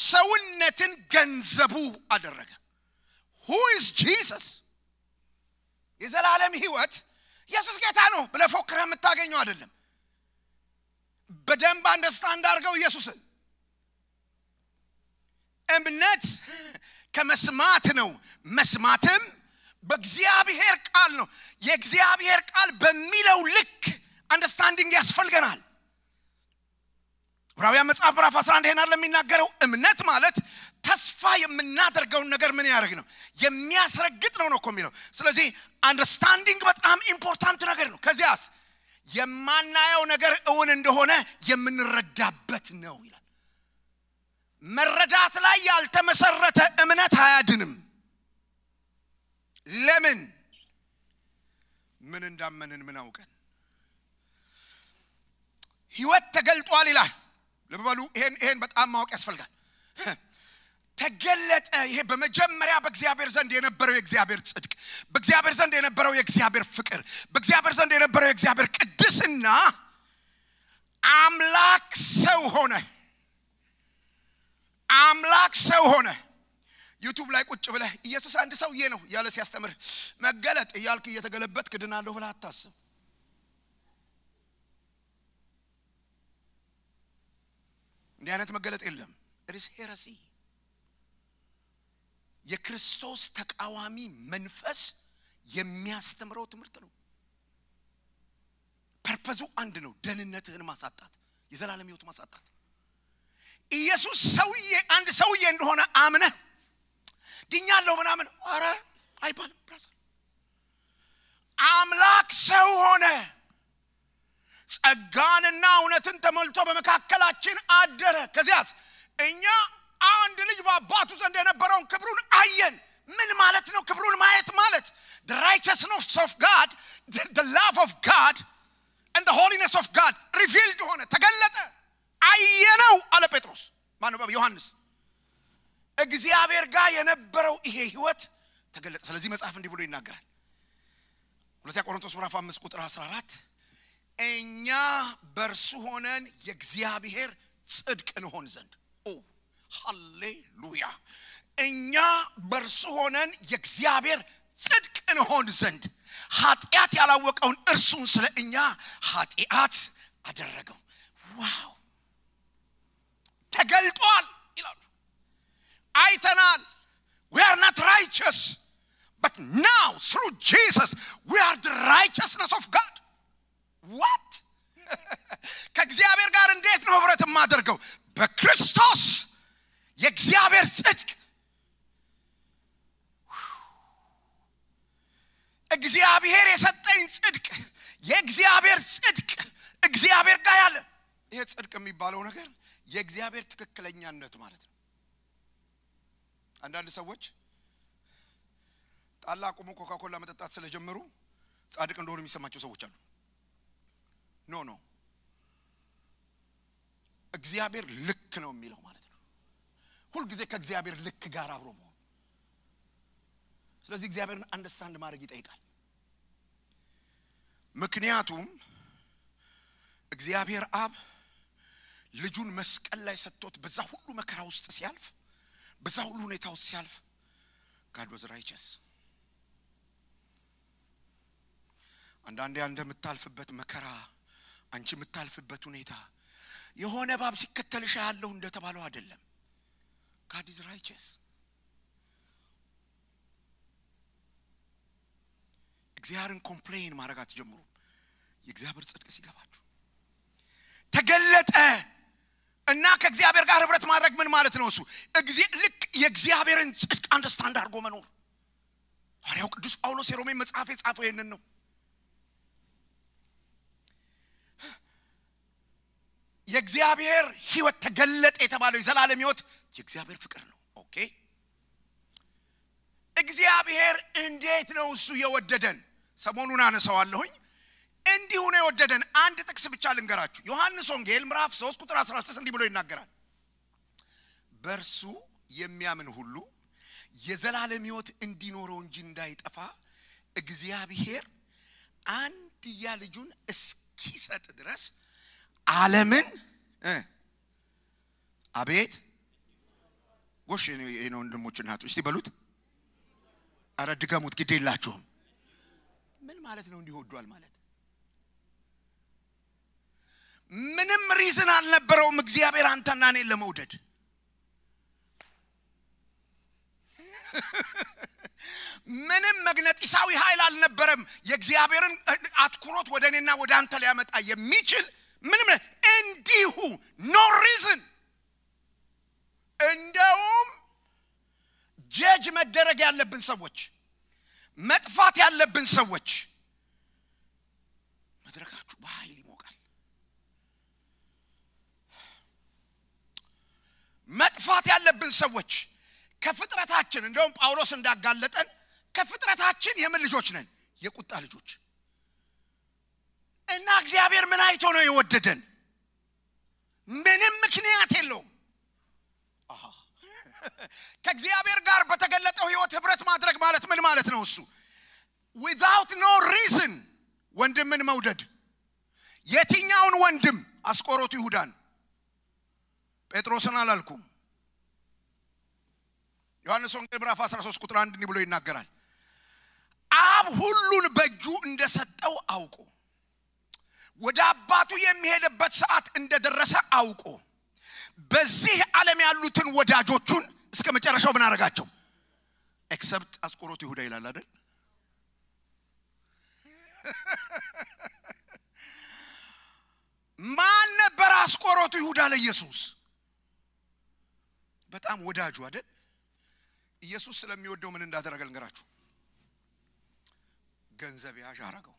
ሰውነትን ገንዘቡ አደረገ who is Jesus የዘላለም ህይወት ኢየሱስ ጌታ ነው ብለህ ፎክረህ የምታገኘው አይደለም በደንብ አንደርስታንድ አድርገው ኢየሱስን። እምነት ከመስማት ነው፣ መስማትም በእግዚአብሔር ቃል ነው። የእግዚአብሔር ቃል በሚለው ልክ አንደርስታንዲንግ ያስፈልገናል። ዕብራውያን መጽሐፍ ምዕራፍ 11 ይሄን አይደለም የሚናገረው? እምነት ማለት ተስፋ የምናደርገውን ነገር ምን ያደርግ ነው? የሚያስረግጥ ነው እኮ የሚለው። ስለዚህ አንደርስታንዲንግ በጣም ኢምፖርታንት ነገር ነው። ከዚያስ የማናየው ነገር እውን እንደሆነ የምንረዳበት ነው ይላል። መረዳት ላይ ያልተመሰረተ እምነት አያድንም። ለምን? ምን እንዳመንን ምን አውቀን። ሕይወት ተገልጧል ይላል። ለበሉ ይሄን በጣም ማወቅ ያስፈልጋል። ተገለጠ። ይሄ በመጀመሪያ በእግዚአብሔር ዘንድ የነበረው የእግዚአብሔር ጽድቅ፣ በእግዚአብሔር ዘንድ የነበረው የእግዚአብሔር ፍቅር፣ በእግዚአብሔር ዘንድ የነበረው የእግዚአብሔር ቅድስና አምላክ ሰው ሆነ። አምላክ ሰው ሆነ። ዩቲዩብ ላይ ቁጭ ብለህ ኢየሱስ አንድ ሰውዬ ነው ያለ ሲያስተምር መገለጥ እያልክ እየተገለበጥክ ድናለሁ ብለህ አታስብ። እንዲህ አይነት መገለጥ የለም። እርስ ሄረሲ የክርስቶስ ተቃዋሚ መንፈስ የሚያስተምረው ትምህርት ነው። ፐርፐዙ አንድ ነው፣ ደህንነትህን ማሳጣት፣ የዘላለም ሕይወት ማሳጣት። ኢየሱስ አንድ ሰውዬ እንደሆነ አምነህ ድኛለሁ ምናምን አረ አይባልም። ብራዘር አምላክ ሰው ሆነ፣ ጸጋንና እውነትን ተሞልቶ በመካከላችን አደረ። ከዚያስ እኛ አንድ ልጅ በአባቱ ዘንድ የነበረውን ክብሩን አየን። ምን ማለት ነው ክብሩን ማየት ማለት? the righteousness of God, the love of God and the holiness of God revealed ሆነ፣ ተገለጠ፣ አየነው አለ ጴጥሮስ። ማነው? ዮሐንስ። እግዚአብሔር ጋር የነበረው ይሄ ህይወት ተገለጠ። ስለዚህ መጽሐፍ እንዲህ ብሎ ይናገራል። ሁለተኛ ቆሮንቶስ ምዕራፍ 5 ቁጥር 14 እኛ በእርሱ ሆነን የእግዚአብሔር ጽድቅ እንሆን ዘንድ። ሃሌሉያ! እኛ በእርሱ ሆነን የእግዚአብሔር ጽድቅ እንሆን ዘንድ ኃጢአት ያላወቀውን እርሱን ስለ እኛ ኃጢአት አደረገው። ዋው! ተገልጧል ይላሉ። አይተናል። we are not righteous, but now through Jesus we are the righteousness of God. what? ከእግዚአብሔር ጋር እንዴት ነው ህብረት የማደርገው? በክርስቶስ የእግዚአብሔር ጽድቅ። እግዚአብሔር የሰጠኝ ጽድቅ፣ የእግዚአብሔር ጽድቅ እግዚአብሔር ጋር ያለ ይሄ ጽድቅ የሚባለው ነገር የእግዚአብሔር ትክክለኛነት ማለት ነው። አንዳንድ ሰዎች ጣላ ቆሞ ኮካኮላ መጠጣት ስለጀመሩ ጻድቅ እንደሆኑ የሚሰማቸው ሰዎች አሉ። ኖ እግዚአብሔር ልክ ነው የሚለው ማለት ነው። ሁሉ ጊዜ ከእግዚአብሔር ልክ ጋር አብሮ መሆን። ስለዚህ እግዚአብሔርን አንደርስታንድ ማድረግ ይጠይቃል። ምክንያቱም እግዚአብሔር አብ ልጁን መስቀል ላይ ሰጥቶት በዛ ሁሉ መከራ ውስጥ ሲያልፍ፣ በዛ ሁሉ ሁኔታ ውስጥ ሲያልፍ God was righteous። አንዳንዴ አንተ የምታልፍበት መከራ፣ አንቺ የምታልፍበት ሁኔታ የሆነ ባብ ሲከተልሽ ያለው እንደተባለው አይደለም። God is righteous። እግዚአብሔርን ኮምፕሌን ማድረግ አትጀምሩ። የእግዚአብሔር ጽድቅ ሲገባችሁ ተገለጠ። እና ከእግዚአብሔር ጋር ህብረት ማድረግ ምን ማለት ነው? እሱ ልክ የእግዚአብሔርን ጽድቅ አንደርስታንድ አድርጎ መኖር። ሐዋርያው ቅዱስ ጳውሎስ የሮሜ መጽሐፍ የጻፈው ይሄንን ነው። የእግዚአብሔር ህይወት ተገለጠ የተባለው የዘላለም ህይወት የእግዚአብሔር ፍቅር ነው። ኦኬ፣ እግዚአብሔር እንዴት ነው እሱ የወደደን? ሰሞኑን አነሳዋለሁኝ። እንዲሁ ነው የወደደን። አንድ ጥቅስ ብቻ ልንገራችሁ። ዮሐንስ ወንጌል ምዕራፍ 3 ቁጥር 16 እንዲህ ብሎ ይናገራል። በእርሱ የሚያምን ሁሉ የዘላለም ህይወት እንዲኖረው እንጂ እንዳይጠፋ እግዚአብሔር አንድያ ልጁን እስኪሰጥ ድረስ ዓለምን አቤት ጎሽ ነው ወንድሞች እናቶች እስቲ በሉት። አረ ድገሙት ግድ የላችሁም። ምን ማለት ነው እንዲወዷል ማለት? ምንም ሪዝን አልነበረውም እግዚአብሔር አንተና እኔን ለመውደድ ምንም መግነጢሳዊ ኃይል አልነበረም የእግዚአብሔርን አትኩሮት ወደኔና ወደ አንተ ሊያመጣ የሚችል ምንም እንዲሁ ኖ ሪዝን እንደውም ጀጅ መደረግ ያለብን ሰዎች መጥፋት ያለብን ሰዎች መድረካችሁ በኃይል ይሞቃል መጥፋት ያለብን ሰዎች ከፍጥረታችን እንደውም ጳውሎስ እንዳጋለጠን ከፍጥረታችን የምን ልጆች ነን የቁጣ ልጆች እና እግዚአብሔር ምን አይቶ ነው የወደደን ምንም ምክንያት የለውም ከእግዚአብሔር ጋር በተገለጠው ሕይወት ህብረት ማድረግ ማለት ምን ማለት ነው እሱ without no reason ወንድምን መውደድ የትኛውን ወንድም አስቆሮቱ ይሁዳን ጴጥሮስን አላልኩም ዮሐንስ ወንጌል ምዕራፍ 13 ቁጥር 1 እንዲህ ብሎ ይናገራል አብ ሁሉን በእጁ እንደሰጠው አውቆ ወደ አባቱ የሚሄድበት ሰዓት እንደደረሰ አውቆ በዚህ ዓለም ያሉትን ወዳጆቹን እስከ መጨረሻው ምን አረጋቸው ኤክሰፕት አስቆሮቱ ይሁዳ ይላል አይደል ማን ነበር አስቆሮቱ ይሁዳ ለኢየሱስ በጣም ወዳጁ አይደል ኢየሱስ ስለሚወደው ምን እንዳደረገ ልንገራችሁ ገንዘብ ያዥ አረጋው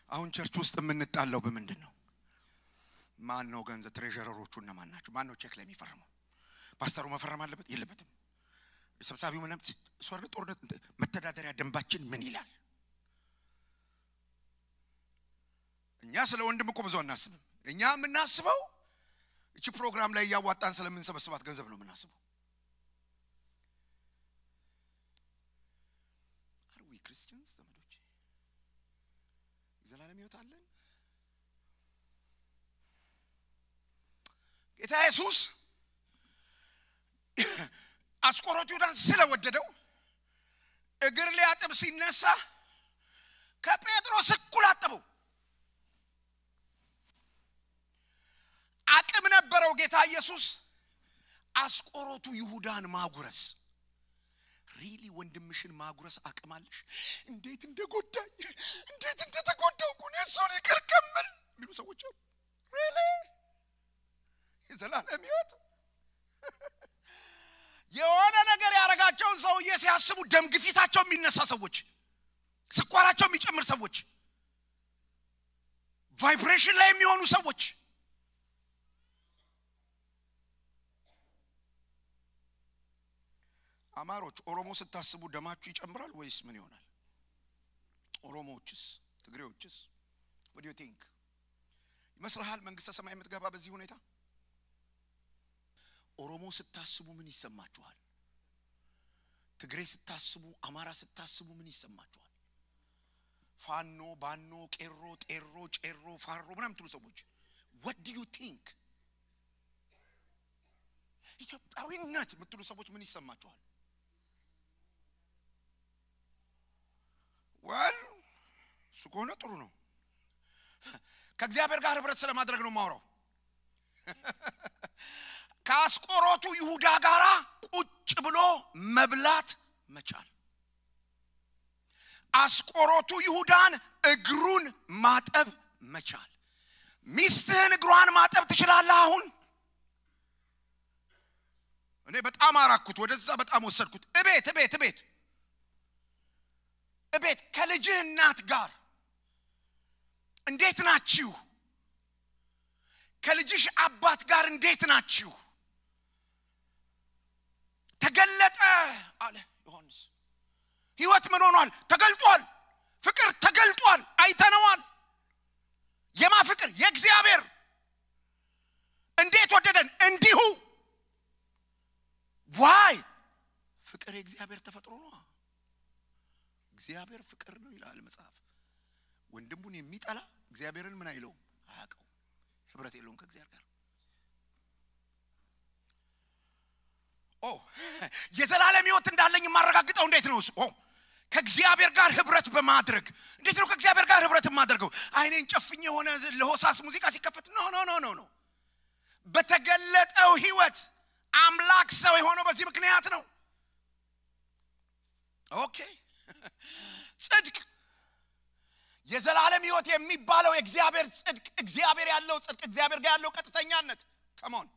አሁን ቸርች ውስጥ የምንጣለው በምንድነው ማን ነው ገንዘብ ትሬዠረሮቹና ማን ናቸው ማን ነው ቼክ ላይ የሚፈርመው ፓስተሩ መፈረም አለበት የለበትም ሰብሳቢው ምንም ሶርድ ጦርነት መተዳደሪያ ደንባችን ምን ይላል እኛ ስለ ወንድም እኮ ብዙ እናስብም እኛ የምናስበው እቺ ፕሮግራም ላይ ያዋጣን ስለምንሰበስባት ገንዘብ ነው የምናስበው are we Christians ዘመዶች ዘላለም ይወጣለን ጌታ ኢየሱስ አስቆሮቱ ይሁዳን ስለወደደው እግር ሊያጥብ ሲነሳ ከጴጥሮስ እኩል አጠበው አቅም ነበረው ጌታ ኢየሱስ አስቆሮቱ ይሁዳን ማጉረስ ሪሊ ወንድምሽን ማጉረስ አቅማለሽ እንዴት እንደጎዳኝ እንዴት እንደተጎዳው ኮኔሶን ይከርከምል ሚሉ ሰዎች አሉ ሪሊ የዘላለም ሕይወት የሆነ ነገር ያረጋቸውን ሰውዬ ሲያስቡ ደም ግፊታቸው የሚነሳ ሰዎች ስኳራቸው የሚጨምር ሰዎች ቫይብሬሽን ላይ የሚሆኑ ሰዎች አማሮች ኦሮሞ ስታስቡ ደማችሁ ይጨምራል ወይስ ምን ይሆናል ኦሮሞዎችስ ትግሬዎችስ what do you think ይመስልሃል መንግስተ ሰማይ የምትገባ በዚህ ሁኔታ ኦሮሞ ስታስቡ ምን ይሰማችኋል ትግሬ ስታስቡ አማራ ስታስቡ ምን ይሰማችኋል ፋኖ ባኖ ቄሮ ጤሮ ጬሮ ፋሮ ምናምን ትሉ ሰዎች what do you think ኢትዮጵያዊነት የምትሉ ሰዎች ምን ይሰማችኋል well ሱቆነ ጥሩ ነው ከእግዚአብሔር ጋር ህብረት ስለማድረግ ነው ማውራው ከአስቆሮቱ ይሁዳ ጋራ ቁጭ ብሎ መብላት መቻል አስቆሮቱ ይሁዳን እግሩን ማጠብ መቻል ሚስትህን እግሯን ማጠብ ትችላለህ አሁን እኔ በጣም አራኩት ወደዛ በጣም ወሰድኩት እቤት ከልጅህ እናት ጋር እንዴት ናችሁ ከልጅሽ አባት ጋር እንዴት ናችሁ ተገለጠ አለ ዮሐንስ ሕይወት ምን ሆኗል ተገልጧል ፍቅር ተገልጧል አይተነዋል የማ ፍቅር የእግዚአብሔር እንዴት ወደደን እንዲሁ ዋይ ፍቅር የእግዚአብሔር ተፈጥሮ ነው እግዚአብሔር ፍቅር ነው ይላል መጽሐፍ ወንድሙን የሚጠላ እግዚአብሔርን ምን አይለው አያውቀው ህብረት የለውም ከእግዚአብሔር ጋር የዘላለም ሕይወት እንዳለኝ ማረጋግጠው እንዴት ነው ከእግዚአብሔር ጋር ህብረት በማድረግ እንዴት ነው ከእግዚአብሔር ጋር ህብረት ማድረገው አይኔን ጨፍኜ ሆነ ለሆሳስ ሙዚቃ ሲከፈት ኖ በተገለጠው ህይወት አምላክ ሰው የሆነው በዚህ ምክንያት ነው ኦኬ ጽድቅ የዘላለም ህይወት የሚባለው የእግዚአብሔር ጽድቅ እግዚአብሔር ያለው ጽድቅ እግዚአብሔር ጋር ያለው ቀጥተኛነት ከመሆን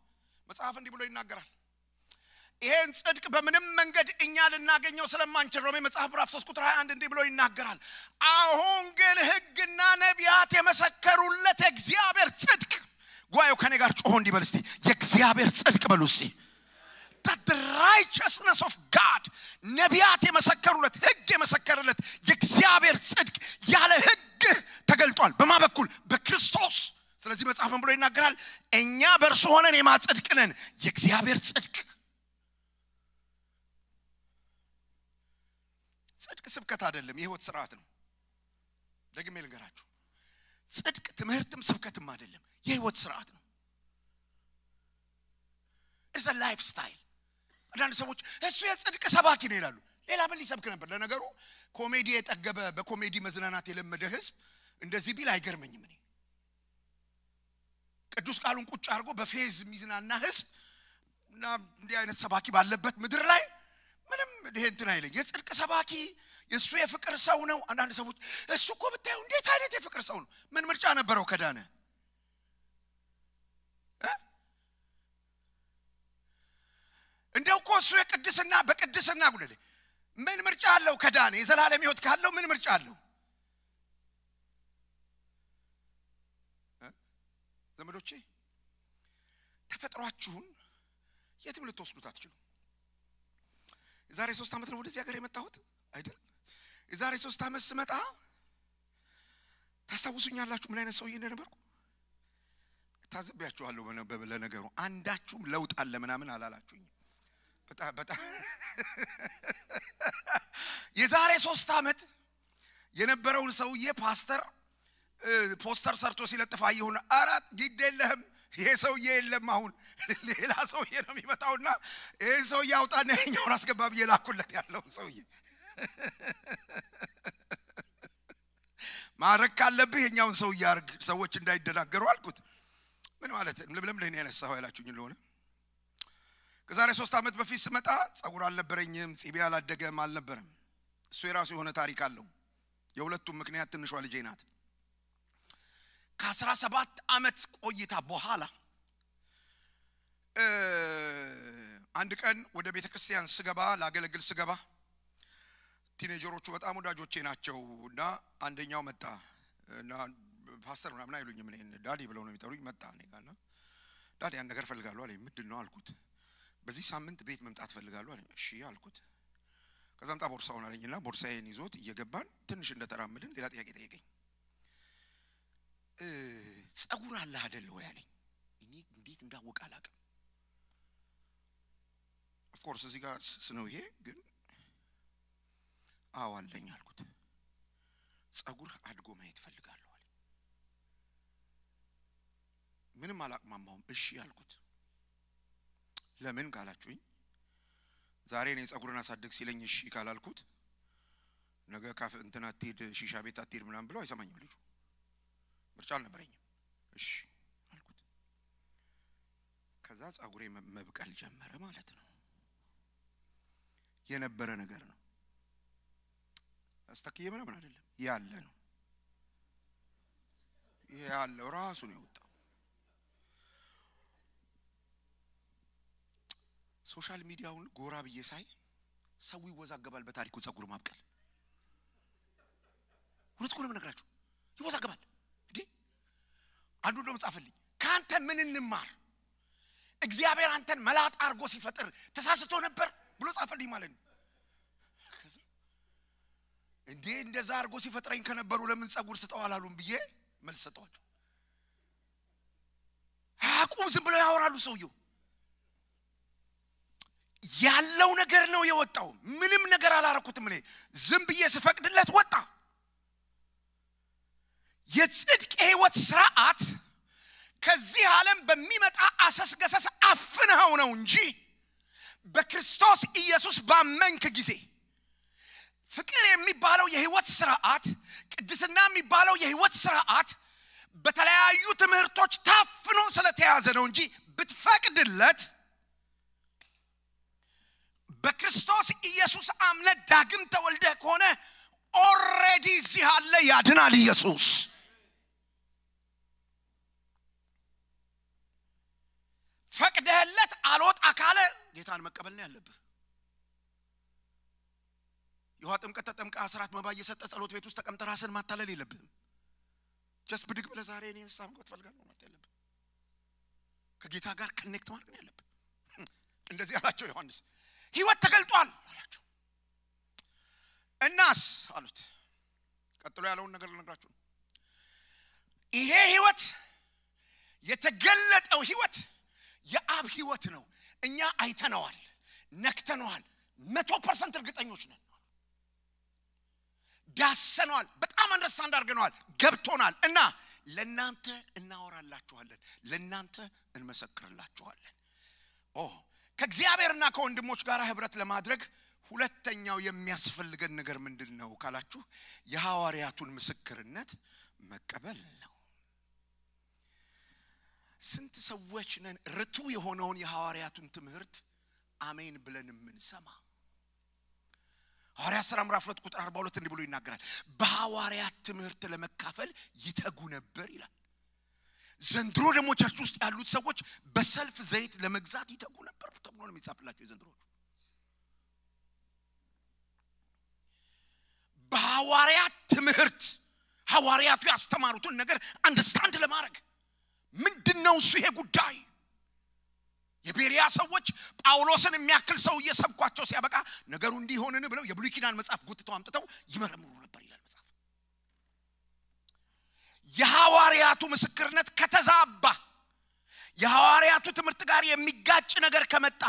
መጽሐፍ እንዲህ ብሎ ይናገራል ይሄን ጽድቅ በምንም መንገድ እኛ ልናገኘው ስለማንችል ሮሜ መጽሐፍ ምዕራፍ 3 ቁጥር 21 እንዲህ ብሎ ይናገራል አሁን ግን ህግና ነቢያት የመሰከሩለት የእግዚአብሔር ጽድቅ ጓዩ ከኔ ጋር ጮሆ እንዲበል እስቲ የእግዚአብሔር ጽድቅ በሉ እስቲ that the righteousness of God ነቢያት የመሰከሩለት ህግ የመሰከረለት የእግዚአብሔር ጽድቅ ያለ ህግ ተገልጧል በማበኩል በክርስቶስ ስለዚህ መጽሐፍ ምን ብሎ ይናገራል እኛ በእርሱ ሆነን የማጽድቅነን የእግዚአብሔር ጽድቅ ጽድቅ ስብከት አይደለም የህይወት ስርዓት ነው ደግሜ ልንገራችሁ ጽድቅ ትምህርትም ስብከትም አይደለም የህይወት ስርዓት ነው is a lifestyle አንዳንድ ሰዎች እሱ የጽድቅ ሰባኪ ነው ይላሉ ሌላ ምን ሊሰብክ ነበር ለነገሩ ኮሜዲ የጠገበ በኮሜዲ መዝናናት የለመደ ህዝብ እንደዚህ ቢል አይገርመኝም እኔ ቅዱስ ቃሉን ቁጭ አድርጎ በፌዝ ሚዝናና ህዝብ እና እንዲህ አይነት ሰባኪ ባለበት ምድር ላይ ምንም እንትን አይለኝ የጽድቅ ሰባኪ የሱ የፍቅር ሰው ነው አንዳንድ ሰዎች እሱ እኮ ብታዩ እንዴት አይነት የፍቅር ሰው ነው ምን ምርጫ ነበረው ከዳነ እንደው እኮ እሱ የቅድስና በቅድስና ጉዳይ ምን ምርጫ አለው ከዳነ የዘላለም ህይወት ካለው ምን ምርጫ አለው ዘመዶቼ ተፈጥሯችሁን የትም ልትወስዱት አትችሉ የዛሬ 3 አመት ነው ወደዚህ ሀገር የመጣሁት አይደል የዛሬ 3 አመት ስመጣ ታስታውሱኛላችሁ ምን አይነት ሰው እንደነበርኩ ታዝቢያችኋለሁ ለነገሩ አንዳችሁም ለውጥ አለ ምናምን አላላችሁኝ በጣም የዛሬ 3 አመት የነበረውን ሰውዬ ፓስተር ፖስተር ሰርቶ ሲለጥፍ አየሁና አራት ግዴለህም ይሄ ሰውዬ የለም አሁን ሌላ ሰውዬ ነው የሚመጣውና ይሄ ሰውዬ አውጣና የኛውን አስገባ ብዬ ላኩለት ያለው ሰውዬ ማረክ ካለብህ የኛውን ሰውዬ አርግ ሰዎች እንዳይደናገሩ አልኩት ምን ማለት ለምለም ለኔ ያነሳው ያላችሁኝ እንደሆነ ከዛሬ 3 አመት በፊት ስመጣ ጸጉር አልነበረኝም ጺቤ አላደገም አልነበረም እሱ የራሱ የሆነ ታሪክ አለው የሁለቱም ምክንያት ትንሿ ልጄ ናት ከ17 አመት ቆይታ በኋላ አንድ ቀን ወደ ቤተክርስቲያን ስገባ ላገለግል ስገባ ቲኔጀሮቹ በጣም ወዳጆቼ ናቸውና አንደኛው መጣ እና ፓስተር ምናምን አይሉኝም እኔ ዳዲ ብለው ነው የሚጠሩኝ መጣ እኔ ጋርና ዳዲ ያን ነገር ፈልጋለሁ አለኝ ምንድነው አልኩት በዚህ ሳምንት ቤት መምጣት ፈልጋለሁ አለኝ እሺ አልኩት ከዛም ቦርሳውን አለኝና ቦርሳዬን ይዞት እየገባን ትንሽ እንደተራመድን ሌላ ጥያቄ ጠየቀኝ ጸጉር አለ አይደል ወይ አለኝ እኔ እንዴት እንዳወቀ አላውቅም of course እዚህ ጋር ስነው ይሄ ግን አዎ አለኝ አልኩት ጸጉር አድጎ ማየት ፈልጋለሁ አለኝ ምንም አላቅማማውም እሺ አልኩት ለምን ካላችሁኝ ዛሬ እኔ ጸጉርን አሳድግ ሲለኝ እሺ ካላልኩት ነገ ካፍ እንትና አትሄድ ሺሻ ቤት አትሄድ ምናምን ብለው አይሰማኝም ልጁ ምርጫ አልነበረኝም እሺ አልኩት ከዛ ጸጉሬ መብቀል ጀመረ ማለት ነው የነበረ ነገር ነው አስተካክየ ምናምን አይደለም ያለ ነው ያለው ራሱ ነው የወጣው ሶሻል ሚዲያውን ጎራ ብዬ ሳይ ሰው ይወዛገባል በታሪኩ ጸጉር ማብቀል ሁለት ኮለም ነገራችሁ ይወዛገባል እንዴ አንዱ ደግሞ ጻፈልኝ ካንተ ምን እንማር እግዚአብሔር አንተን መላጥ አርጎ ሲፈጥር ተሳስቶ ነበር ብሎ ጻፈልኝ ማለት ነው እንዴ እንደዛ አርጎ ሲፈጥረኝ ከነበሩ ለምን ጸጉር ስጠው አላሉም ብዬ መልስ ሰጠዋቸው አቁም ዝም ብለው ያወራሉ ሰውየው ያለው ነገር ነው የወጣው ምንም ነገር አላረኩትም እኔ ዝም ብዬ ስፈቅድለት ወጣ የጽድቅ ህይወት ስርዓት ከዚህ ዓለም በሚመጣ አሰስገሰስ አፍነው ነው እንጂ በክርስቶስ ኢየሱስ ባመንክ ጊዜ ፍቅር የሚባለው የህይወት ስርዓት ቅድስና የሚባለው የህይወት ስርዓት በተለያዩ ትምህርቶች ታፍኖ ስለተያዘ ነው እንጂ ብትፈቅድለት በክርስቶስ ኢየሱስ አምነ ዳግም ተወልደ ከሆነ ኦሬዲ እዚህ አለ ያድናል ኢየሱስ ፈቅደህለት አልወጣ ካለ ጌታን መቀበል ነው ያለብህ ይሁን ጥምቀት ተጠምቀ አስራት መባ እየሰጠ ጸሎት ቤት ውስጥ ተቀምጠ ራስን ማታለል የለብህም just ብድግ ብለህ ዛሬ እኔ ንስሐ መግባት ፈልጋለሁ ማለት ያለብህ ከጌታ ጋር ኮኔክት ማድረግ ነው ያለብህ እንደዚህ አላቸው ዮሐንስ ህይወት ተገልጧል አላቸው እናስ አሉት ቀጥሎ ያለውን ነገር ልነግራችሁ ይሄ ህይወት የተገለጠው ህይወት የአብ ህይወት ነው እኛ አይተነዋል ነክተነዋል 100% እርግጠኞች ነን ዳሰነዋል በጣም አንደርስታንድ አድርገነዋል ገብቶናል እና ለናንተ እናወራላችኋለን ለናንተ እንመሰክርላችኋለን ከእግዚአብሔርና ከወንድሞች ጋር ህብረት ለማድረግ ሁለተኛው የሚያስፈልገን ነገር ምንድነው ካላችሁ የሐዋርያቱን ምስክርነት መቀበል ነው ስንት ሰዎች ነን ርቱ የሆነውን የሐዋርያቱን ትምህርት አሜን ብለን ምንሰማ ሐዋርያ ሥራ ምዕራፍ 2 ቁጥር 42 እንዲህ ብሎ ይናገራል በሐዋርያት ትምህርት ለመካፈል ይተጉ ነበር ይላል ዘንድሮ ደግሞ ቸርች ውስጥ ያሉት ሰዎች በሰልፍ ዘይት ለመግዛት ይተጉ ነበር ተብሎ ነው የሚጻፍላቸው ዘንድሮቹ በሐዋርያት ትምህርት ሐዋርያቱ ያስተማሩትን ነገር አንደርስታንድ ለማድረግ ምንድነው እሱ ይሄ ጉዳይ የቤሪያ ሰዎች ጳውሎስን የሚያክል ሰው እየሰብኳቸው ሲያበቃ ነገሩ እንዲሆንን ብለው የብሉይ ኪዳን መጽሐፍ ጉትተው አምጥተው ይመረምሩ ነበር ይላል መጽሐፍ የሐዋርያቱ ምስክርነት ከተዛባ የሐዋርያቱ ትምህርት ጋር የሚጋጭ ነገር ከመጣ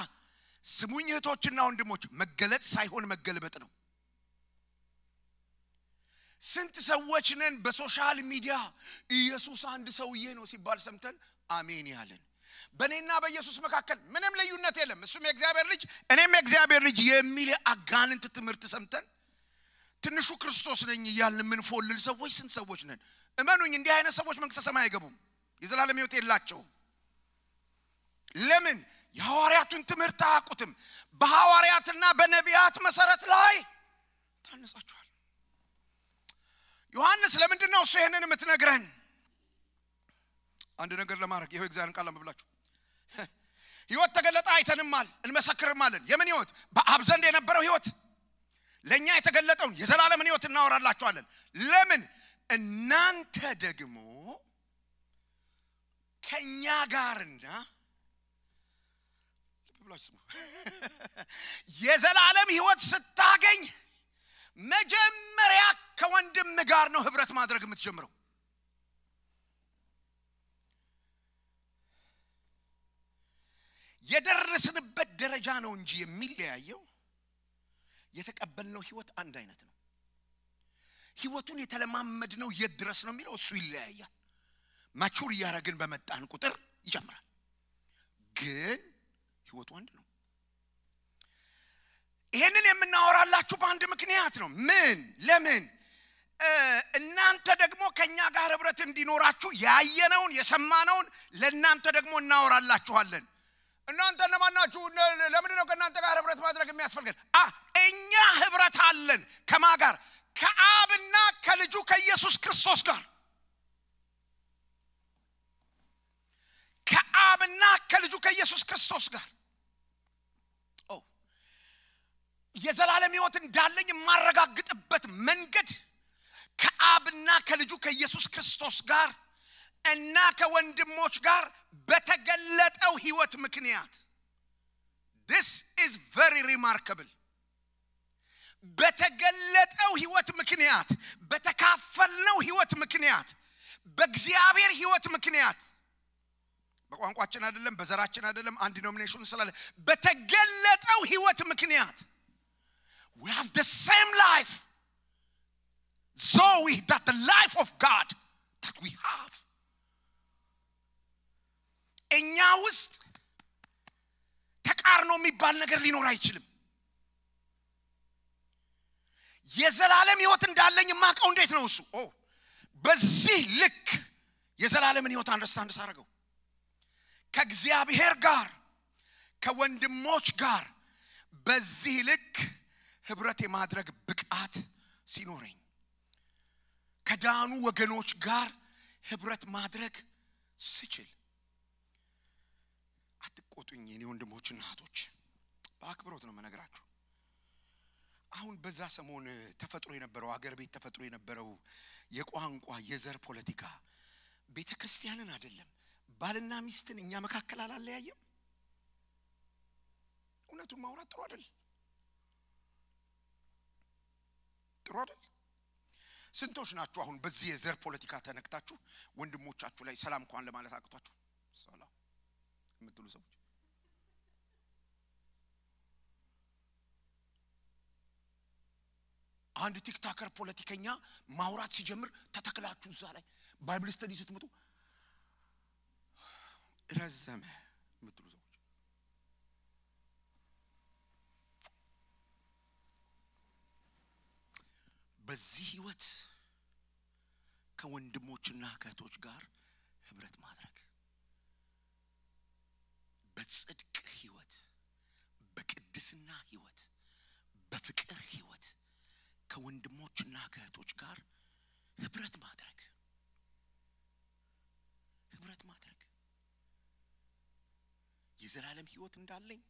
ስሙኝ እህቶችና ወንድሞች መገለጥ ሳይሆን መገልበጥ ነው ስንት ሰዎች ነን በሶሻል ሚዲያ ኢየሱስ አንድ ሰውዬ ነው ሲባል ሰምተን አሜን ያለን በእኔና በኢየሱስ መካከል ምንም ልዩነት የለም እሱም የእግዚአብሔር ልጅ እኔም የእግዚአብሔር ልጅ የሚል አጋንንት ትምህርት ሰምተን ትንሹ ክርስቶስ ነኝ ይያልን ምን ፎልል ሰዎች ስንት ሰዎች ነን እመኑኝ እንዲህ አይነት ሰዎች መንግስተ ሰማይ አይገቡም የዘላለም ሕይወት የላቸውም ለምን የሐዋርያቱን ትምህርት አያውቁትም በሐዋርያትና በነቢያት መሰረት ላይ ታነጻቸዋል ዮሐንስ ለምንድነው እሱ ይሄንን የምትነግረን አንድ ነገር ለማድረግ ይሄው እግዚአብሔርን ቃል አንብብላችሁ ሕይወት ተገለጠ አይተንማል እንመሰክርማለን የምን ሕይወት በአብ ዘንድ የነበረው ሕይወት ለኛ የተገለጠው የዘላለም ሕይወት እናወራላችኋለን ለምን እናንተ ደግሞ ከኛ ጋርና ብላችሁ የዘላለም ሕይወት ስታገኝ መጀመሪያ ከወንድም ጋር ነው ህብረት ማድረግ የምትጀምረው የደረስንበት ደረጃ ነው እንጂ የሚለያየው የተቀበልነው ህይወት አንድ አይነት ነው ህይወቱን የተለማመድነው የድረስ ነው የሚለው እሱ ይለያያል ማቹር ያረግን በመጣን ቁጥር ይጀምራል ግን ህይወቱ አንድ ነው ይሄንን የምናወራላችሁ በአንድ ምክንያት ነው ምን ለምን እናንተ ደግሞ ከኛ ጋር ህብረት እንዲኖራችሁ ያየነውን የሰማነውን ለእናንተ ደግሞ እናወራላችኋለን እናንተ ለማናችሁ ለምን ነው ከናንተ ጋር ህብረት ማድረግ የሚያስፈልገን እኛ ህብረት አለን ከማ ጋር ከአብና ከልጁ ከኢየሱስ ክርስቶስ ጋር ከአብና ከልጁ ከኢየሱስ ክርስቶስ ጋር የዘላለም ሕይወት እንዳለኝ ማረጋግጥበት መንገድ ከአብና ከልጁ ከኢየሱስ ክርስቶስ ጋር እና ከወንድሞች ጋር በተገለጠው ሕይወት ምክንያት this is very remarkable በተገለጠው ሕይወት ምክንያት በተካፈልነው ሕይወት ምክንያት በእግዚአብሔር ሕይወት ምክንያት በቋንቋችን አይደለም በዘራችን አይደለም አንድ ዲኖሚኔሽን ስላለ በተገለጠው ሕይወት ምክንያት we have the same life Zoe that the life of God that we have እኛ ውስጥ ተቃርኖ የሚባል ነገር ሊኖር አይችልም የዘላለም ሕይወት እንዳለኝ ማቀው እንዴት ነው እሱ በዚህ ልክ የዘላለምን ሕይወት አንደርስታንድ ሳረገው ከእግዚአብሔር ጋር ከወንድሞች ጋር በዚህ ልክ ህብረት የማድረግ ብቃት ሲኖረኝ ከዳኑ ወገኖች ጋር ህብረት ማድረግ ስችል አትቆጡኝ የኔ ወንድሞችና እህቶች በአክብሮት ነው መነግራችሁ አሁን በዛ ሰሞን ተፈጥሮ የነበረው አገር ቤት ተፈጥሮ የነበረው የቋንቋ የዘር ፖለቲካ ቤተክርስቲያንን አይደለም ባልና ሚስትን እኛ መካከል አላለያየም እውነቱን ማውራት ጥሩ አይደል ስንቶች ናችሁ አሁን በዚህ የዘር ፖለቲካ ተነክታችሁ ወንድሞቻችሁ ላይ ሰላም እንኳን ለማለት አቅቷችሁ ሰላም የምትሉ ሰዎች አንድ ቲክቶከር ፖለቲከኛ ማውራት ሲጀምር ተተክላችሁ እዛ ላይ ባይብል ስተዲ ስትመጡ ረዘመ የምትሉ ሰዎች በዚህ ህይወት ከወንድሞችና ከእህቶች ጋር ህብረት ማድረግ በጽድቅ ህይወት በቅድስና ህይወት በፍቅር ህይወት ከወንድሞችና ከእህቶች ጋር ህብረት ማድረግ የዘላለም ህይወት እንዳለኝ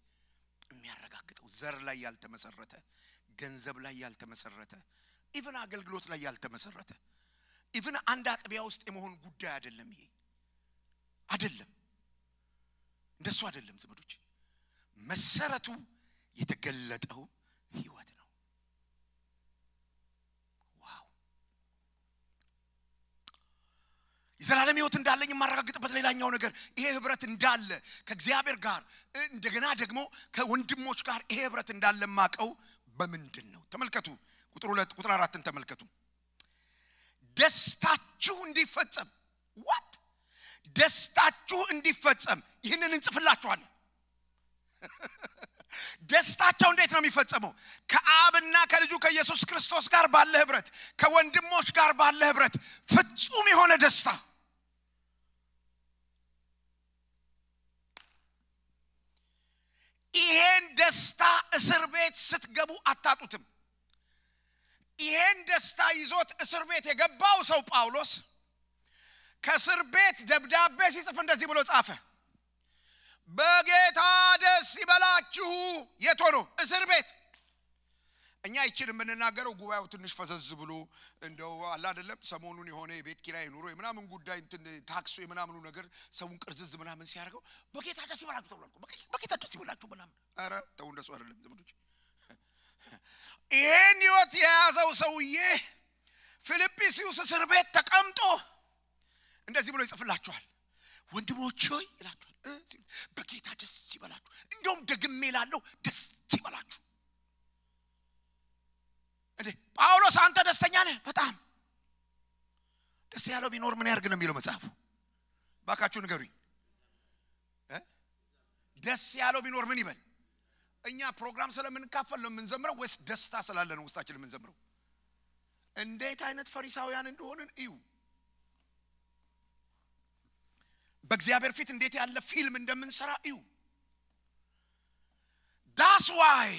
የሚያረጋግጠው ዘር ላይ ያልተመሰረተ ገንዘብ ላይ ያልተመሰረተ ኢቭን አገልግሎት ላይ ያልተመሰረተ ኢቭን አንድ አጥቢያ ውስጥ የመሆን ጉዳይ አይደለም ይሄ አይደለም እንደሱ አይደለም ዘመዶች መሰረቱ የተገለጠው ህይወት ነው ዋው የዘላለም ህይወት እንዳለኝ ማረጋግጥበት ሌላኛው ነገር ይሄ ህብረት እንዳለ ከእግዚአብሔር ጋር እንደገና ደግሞ ከወንድሞች ጋር ይሄ ህብረት እንዳለ ማቀው በምንድነው ተመልከቱ ቁጥር 2 ቁጥር 4ን ተመልከቱ ደስታችሁ እንዲፈጸም what ደስታችሁ እንዲፈጸም ይሄንን እንጽፍላችኋለን ደስታቸው እንዴት ነው የሚፈጸመው ከአብና ከልጁ ከኢየሱስ ክርስቶስ ጋር ባለ ህብረት ከወንድሞች ጋር ባለ ህብረት ፍጹም የሆነ ደስታ ይሄን ደስታ እስር ቤት ስትገቡ አታጡትም ይሄን ደስታ ይዞት እስር ቤት የገባው ሰው ጳውሎስ ከእስር ቤት ደብዳቤ ሲጽፍ እንደዚህ ብሎ ጻፈ በጌታ ደስ ይበላችሁ የት ሆኖ እስር ቤት እኛ ይችላል ምንናገረው ጉባኤው ትንሽ ፈዘዝ ብሎ እንደው አላ አይደለም ሰሞኑን የሆነ የቤት ኪራይ ኑሮ የምናምን ጉዳይ እንትን ታክሱ የምናምኑ ነገር ሰውን ቅርዝዝ ምናምን ሲያርገው በጌታ ደስ ይበላችሁ ተብሏል በጌታ ደስ ይበላችሁ ምናምን አረ ተው እንደሱ አይደለም ዘመዶች ይሄን ህይወት የያዘው ሰውዬ ፊልጵስዩስ እስር ቤት ተቀምጦ እንደዚህ ብሎ ይጽፍላችኋል ወንድሞች ሆይ ይላችኋል በጌታ ደስ ይበላችሁ እንደውም ደግሜ እላለሁ ደስ ይበላችሁ እንዴ ጳውሎስ አንተ ደስተኛ ነህ በጣም ደስ ያለው ቢኖር ምን ያርግ ነው የሚለው መጽሐፉ ባካችሁ ንገሩኝ ደስ ያለው ቢኖር ምን ይበል እኛ ፕሮግራም ስለምንካፈል ነው የምንዘምረው ወይስ ደስታ ስላለ ነው ውስጣችን የምንዘምረው እንዴት አይነት ፈሪሳውያን እንደሆነን እዩ በእግዚአብሔር ፊት እንዴት ያለ ፊልም እንደምንሰራ እዩ that's why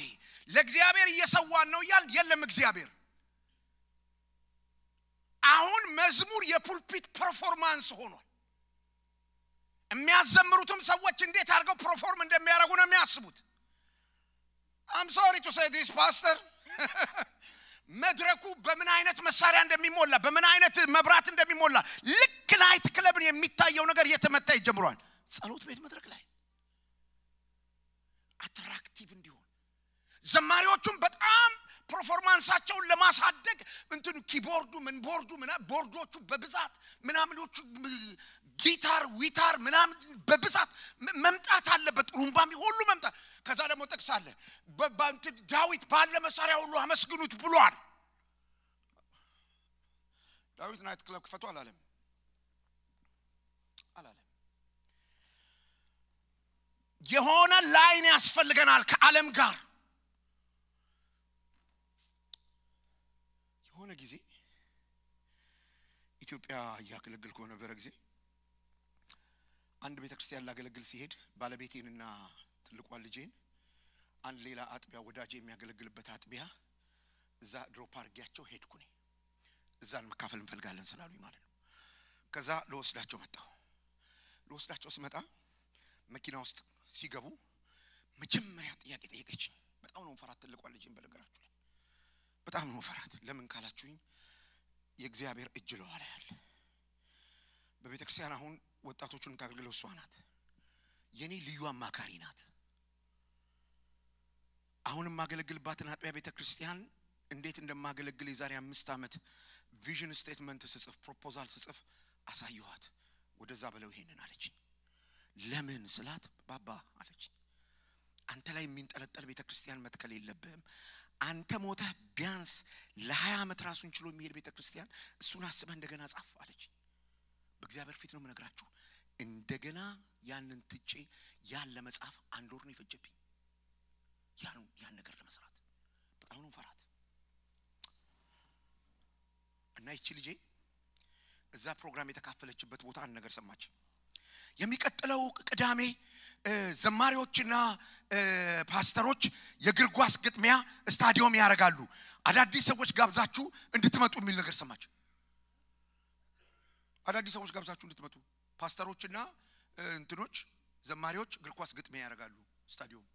ለእግዚአብሔር እየሰዋን ነው ይላል የለም እግዚአብሔር አሁን መዝሙር የፑልፒት ፐርፎርማንስ ሆኗል የሚያዘምሩትም ሰዎች እንዴት አድርገው ፐርፎርም እንደሚያደርጉ ነው የሚያስቡት I'm sorry to say this pastor መድረኩ በምን አይነት መሳሪያ እንደሚሞላ በምን አይነት መብራት እንደሚሞላ ልክ ናይት ክለብን የሚታየው ነገር እየተመታ ይጀምራል ጸሎት ቤት መድረክ ላይ አትራክቲቭ እንዲሆን ዘማሪዎቹም በጣም ፐርፎርማንሳቸውን ለማሳደግ እንትን ኪቦርዱ ምን ቦርዱ ምና ቦርዶቹ በብዛት ምናምኖቹ ጊታር ዊታር ምናምን በብዛት መምጣት አለበት ሩምባሚ ሁሉ መምጣት ከዛ ደግሞ ተክሳለ በባንት ዳዊት ባለ መሳሪያ ሁሉ አመስግኑት ብሏል ዳዊት ናይት ክለብ ከፈቱ አላለም የሆነ ላይን ያስፈልገናል ከዓለም ጋር የሆነ ጊዜ ኢትዮጵያ ያገለግል ከሆነ በረጊዜ አንድ ቤተክርስቲያን ላገለግል ሲሄድ ባለቤቴንና ትልቋን ልጄን አንድ ሌላ አጥቢያ ወዳጄ የሚያገለግልበት አጥቢያ እዛ ድሮፕ አርጊያቸው ሄድኩኝ እዛን መካፈል እንፈልጋለን ስላሉኝ ማለት ነው ከዛ ለወስዳቸው ስመጣ መኪና ውስጥ ሲገቡ መጀመሪያ ጥያቄ ጠየቀችኝ በጣም ነው ፈራት ትልቋን ልጄን በነገራችሁ ላይ በጣም ነው ፈራት ለምን ካላችሁኝ የእግዚአብሔር እጅ ለዋላ ያለ በቤተክርስቲያን አሁን ወጣቶቹን ታገልግለው እሷ ናት የኔ ልዩ አማካሪ ናት አሁንም ማገለግልባትን አጥቢያ ቤተክርስቲያን እንዴት እንደማገለግል የዛሬ 5 አመት ቪዥን ስቴትመንት ስጽፍ ፕሮፖዛል ስጽፍ አሳየኋት ወደዛ በለው ይሄንን አለች ለምን ስላት ባባ አለች አንተ ላይ የሚንጠለጠል ቤተክርስቲያን መትከል የለብህም አንተ ሞተህ ቢያንስ ለ20 አመት ራሱን ችሎ የሚሄድ ቤተክርስቲያን እሱን አስበህ እንደገና ጻፍ አለች በእግዚአብሔር ፊት ነው የምነግራችሁ እንደገና ያንን ትጬ ያን ለመጻፍ አንድ ወር ነው የፈጀብኝ ያን ነገር ለመስራት በጣም ነው ፈራት እና እቺ ልጄ እዛ ፕሮግራም የተካፈለችበት ቦታ አንድ ነገር ሰማች የሚቀጥለው ቅዳሜ ዘማሪዎችና ፓስተሮች የእግር ኳስ ግጥሚያ ስታዲየም ያረጋሉ አዳዲስ ሰዎች ጋብዛችሁ እንድትመጡ የሚል ነገር ሰማች አዳዲስ ሰዎች ጋብዛችሁ እንድትመጡ ፓስተሮችና እንትኖች ዘማሪዎች እግር ኳስ ግጥሚያ ያረጋሉ ስታዲየም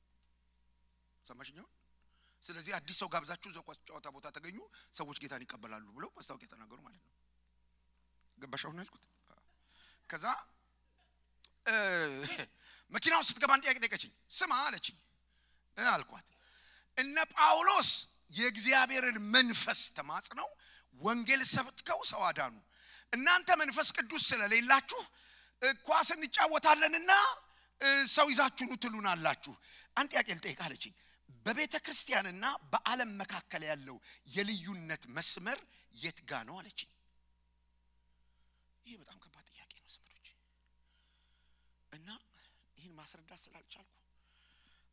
ሰማሽኛው ስለዚህ አዲስ ሰው ጋብዛችሁ ዘኳስ ጨዋታ ቦታ ተገኙ ሰዎች ጌታን ይቀበላሉ ብለው ማስታወቂያ ተናገሩ ማለት ነው ገባሻውና አልኩት ከዛ መኪናው ስትገባ ጥያቄ ጠየቀችኝ ስማ አለችኝ አልኳት እነ ጳውሎስ የእግዚአብሔርን መንፈስ ተማጽነው ወንጌል ሰብከው ሰው አዳኑ እናንተ መንፈስ ቅዱስ ስለሌላችሁ ኳስ እንጫወታለንና ሰው ይዛችሁ ትሉናላችሁ አንድ ጥያቄ ልጠይቅ አለችኝ በቤተክርስቲያንና በዓለም መካከል ያለው የልዩነት መስመር የት ጋር ነው አለችኝ ይሄ በጣም ከባድ ጥያቄ ነው ሰምቶች እና ይሄን ማስረዳት ስላልቻልኩ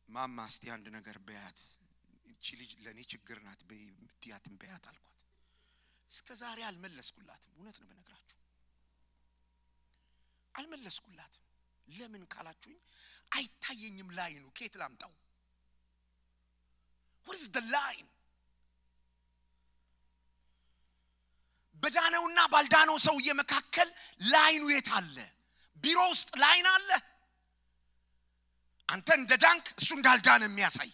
ማማ እስቲ አንድ ነገር በያት እቺ ልጅ ለኔ ችግር ናት በምትያትም በያት አልኳት እስከዛሬ አልመለስኩላትም እውነት ነው በነግራችሁ አልመለስኩላትም ለምን ካላችሁኝ አይታየኝም ላይኑ ከየት ላምጣው what is the line በዳነውና ባልዳነው ሰውዬ መካከል ላይኑ የት አለ ቢሮ ውስጥ ላይን አለ አንተ እንደዳንክ እሱ እንዳልዳነ የሚያሳይ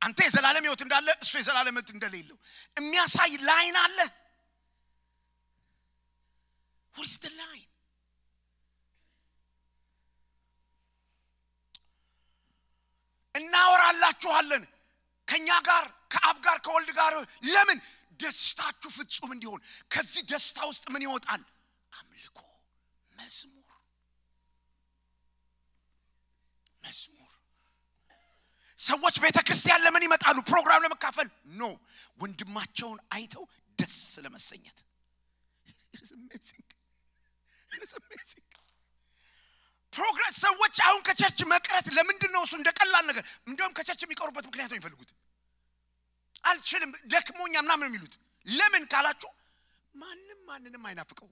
አንተ የዘላለም ህይወት እንዳለ እሱ የዘላለም ህይወት እንደሌለው የሚያሳይ ላይን አለ what is the line እናወራላችኋለን ከኛ ጋር ከአብ ጋር ከወልድ ጋር ለምን ደስታችሁ ፍጹም እንዲሆን ከዚህ ደስታ ውስጥ ምን ይወጣል አምልኮ መዝሙር ሰዎች ቤተክርስቲያን ለምን ይመጣሉ ፕሮግራም ለመካፈል ኖ ወንድማቸውን አይተው ደስ ለመሰኘት it is amazing ፕሮግራም ሰዎች አሁን ከቸርች መቅረት ለምንድነው እሱ እንደቀላል ነገር እንደውም ከቸርች የሚቀሩበት ምክንያት ነው ይፈልጉት አልችልም ደክሞኛ ምናምን የሚሉት ለምን ካላችሁ ማንንም አይናፍቀው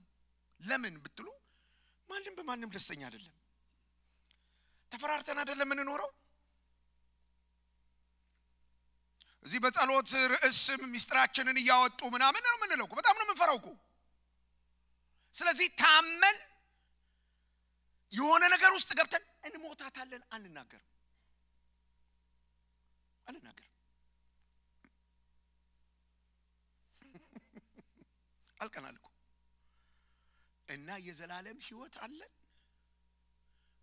ለምን ብትሉ ማንንም በማንንም ደስተኛ አይደለም ተፈራርተን አይደለም እንኖረው እዚህ በጸሎት ርዕስም ሚስጥራችንን ያወጡ ምናምን ነው ምንለው በጣም ነው ምንፈራውኩ ስለዚህ ታመን የሆነ ነገር ውስጥ ገብተን እንሞታታለን አንናገር አልቀናልኩ እና የዘላለም ህይወት አለን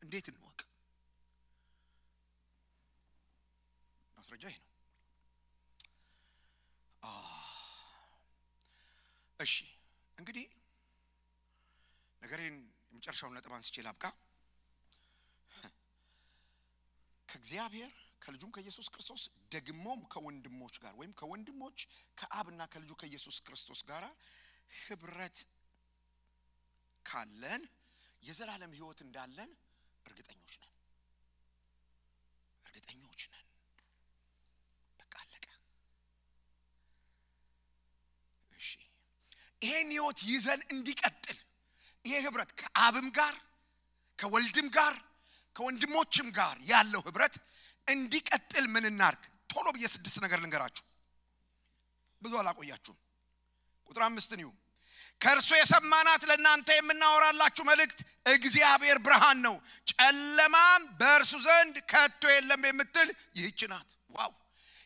እንዴት እንወቅ ማስረጃ ይሄ ነው እሺ እንግዲህ ነገሬን የመጨረሻውን ነጥብ አንስቼ ላብቃ ከእግዚአብሔር ከልጁም ከኢየሱስ ክርስቶስ ደግሞም ከወንድሞች ጋር ወይም ከወንድሞች ከአብና ከልጁ ከኢየሱስ ክርስቶስ ጋር ህብረት ካለን የዘላለም ህይወት እንዳለን እርግጠኞች ነን በቃ አለቀ ይሄን ህይወት ይዘን እንዲቀጥል ይሄ ህብረት ከአብም ጋር ከወልድም ጋር ከወንድሞችም ጋር ያለው ህብረት እንዲቀጥል ምን እናርግ? ቶሎ በየ6 ነገር ልንገራችሁ ብዙ አላቆያችሁ። ቁጥር 5 ነው። ከእርሱ የሰማናት ለእናንተ የምናወራላችሁ መልእክት እግዚአብሔር ብርሃን ነው ጨለማም በእርሱ ዘንድ ከቶ የለም የምትል ይህች ናት። ዋው!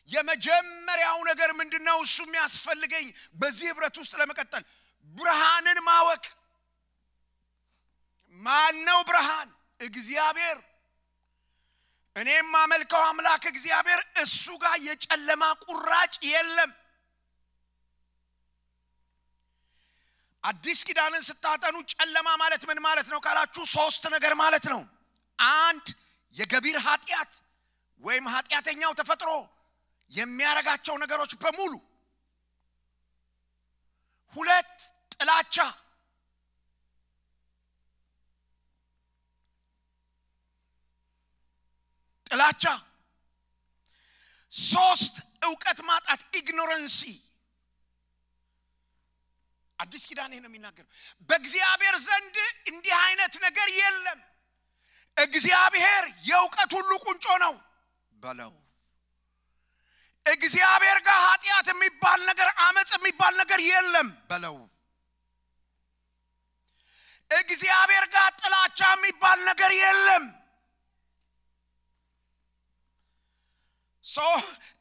የመጀመሪያው ነገር ምንድነው? እሱ የሚያስፈልገኝ በዚህ ህብረት ውስጥ ለመቀጠል ብርሃንን ማወቅ። ማን ነው ብርሃን? እግዚአብሔር። እኔም ማመልከው አምላክ እግዚአብሔር እሱ ጋር የጨለማ ቁራጭ የለም። አዲስ ኪዳንን ስታጠኑ ጨለማ ማለት ምን ማለት ነው ካላችሁ 3 ነገር ማለት ነው። 1 የገቢር ኃጢአት ወይም ኃጢአተኛው ተፈጥሮ የሚያረጋቸው ነገሮች በሙሉ። 2 ጥላቻ። 3 ዕውቀት ማጣት ኢግኖረንሲ። አዲስ ኪዳን ይሄን የሚናገር በእግዚአብሔር ዘንድ እንዲህ አይነት ነገር የለም። እግዚአብሔር የዕውቀት ሁሉ ቁንጮ ነው በለው። እግዚአብሔር ጋር ኃጢአት የሚባል ነገር አመጽ የሚባል ነገር የለም በለው። እግዚአብሔር ጋር ጥላቻ የሚባል ነገር የለም።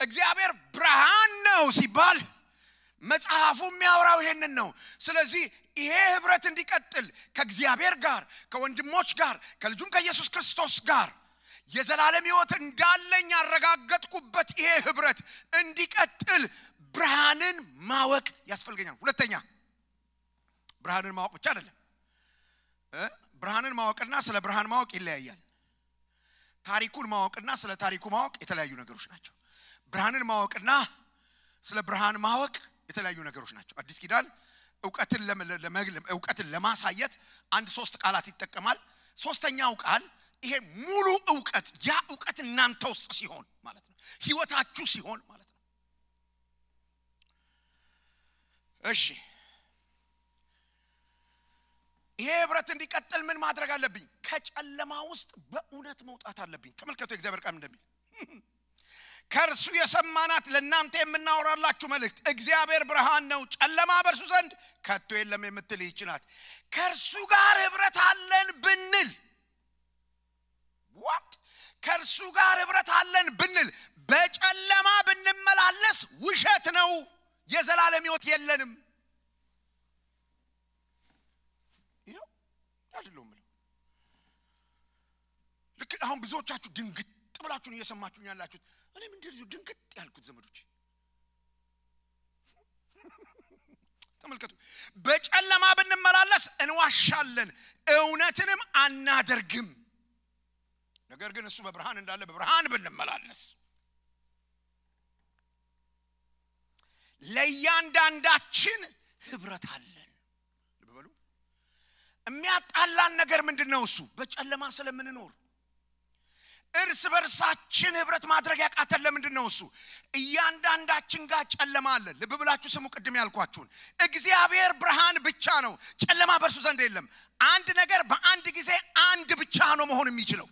እግዚአብሔር ብርሃን ነው ሲባል መጽሐፉ የሚያወራው ይሄንን ነው። ስለዚህ ይሄ ህብረት እንዲቀጥል ከእግዚአብሔር ጋር ከወንድሞች ጋር ከልጁም ከኢየሱስ ክርስቶስ ጋር የዘላለም ሕይወት እንዳለኝ ያረጋገጥኩበት ይሄ ህብረት እንዲቀጥል ብርሃንን ማወቅ ያስፈልገኛል። ሁለተኛ ብርሃንን ማወቅ ብቻ አይደለም። ብርሃንን ማወቅና ስለ ብርሃን ማወቅ ይለያያል። ታሪኩን ማወቅና ስለ ታሪኩ ማወቅ የተለያዩ ነገሮች ናቸው። ብርሃንን ማወቅና ስለ ብርሃን ማወቅ የተለያዩ ነገሮች ናቸው። አዲስ ኪዳን ዕውቀትን ለማሳየት 3 ቃላት ይጠቀማል። ሶስተኛው ቃል ይሄ ሙሉ ዕውቀት ያ ዕውቀት እናንተ ውስጥ ሲሆን ማለት ነው፣ ህይወታችሁ ሲሆን ማለት ነው። እሺ ይሄ ህብረት እንዲቀጥል ምን ማድረግ አለብኝ? ከጨለማ ውስጥ በእውነት መውጣት አለብኝ። ተመልከቱ እግዚአብሔር ቃል እንደሚል ከእርሱ የሰማናት ለእናንተ የምናወራላችሁ መልእክት እግዚአብሔር ብርሃን ነው ጨለማ በእርሱ ዘንድ ከቶ የለም የምትል ይህች ናት። ከእርሱ ጋር ህብረት አለን ብንል ከእርሱ ጋር ህብረት አለን ብንል በጨለማ ብንመላለስ ውሸት ነው፣ የዘላለም ሕይወት የለንም። ይሄው አይደለም ማለት ልክ አሁን ብዙዎቻችሁ ድንግጥ ብላችሁን እየሰማችሁኝ ያላችሁት እኔ ምን እንደዚህ ድንግጥ ያልኩት ዘመዶች ተመልከቱ። በጨለማ ብንመላለስ እንዋሻለን እውነትንም አናደርግም። ነገር ግን እሱ በብርሃን እንዳለ በብርሃን ብንመላለስ ለእያንዳንዳችን ህብረት አለን። ልብ በሉ። የሚያጣላን ነገር ምንድነው? እሱ በጨለማ ስለምንኖር እርስ በርሳችን ህብረት ማድረግ ያቃተን ለምንድነው? እሱ እያንዳንዳችን ጋር ጨለማ አለ። ልብ ብላችሁ ስሙ። ቅድም ያልኳችሁን እግዚአብሔር ብርሃን ብቻ ነው፣ ጨለማ በእርሱ ዘንድ የለም። አንድ ነገር በአንድ ጊዜ አንድ ብቻ ነው መሆን የሚችለው።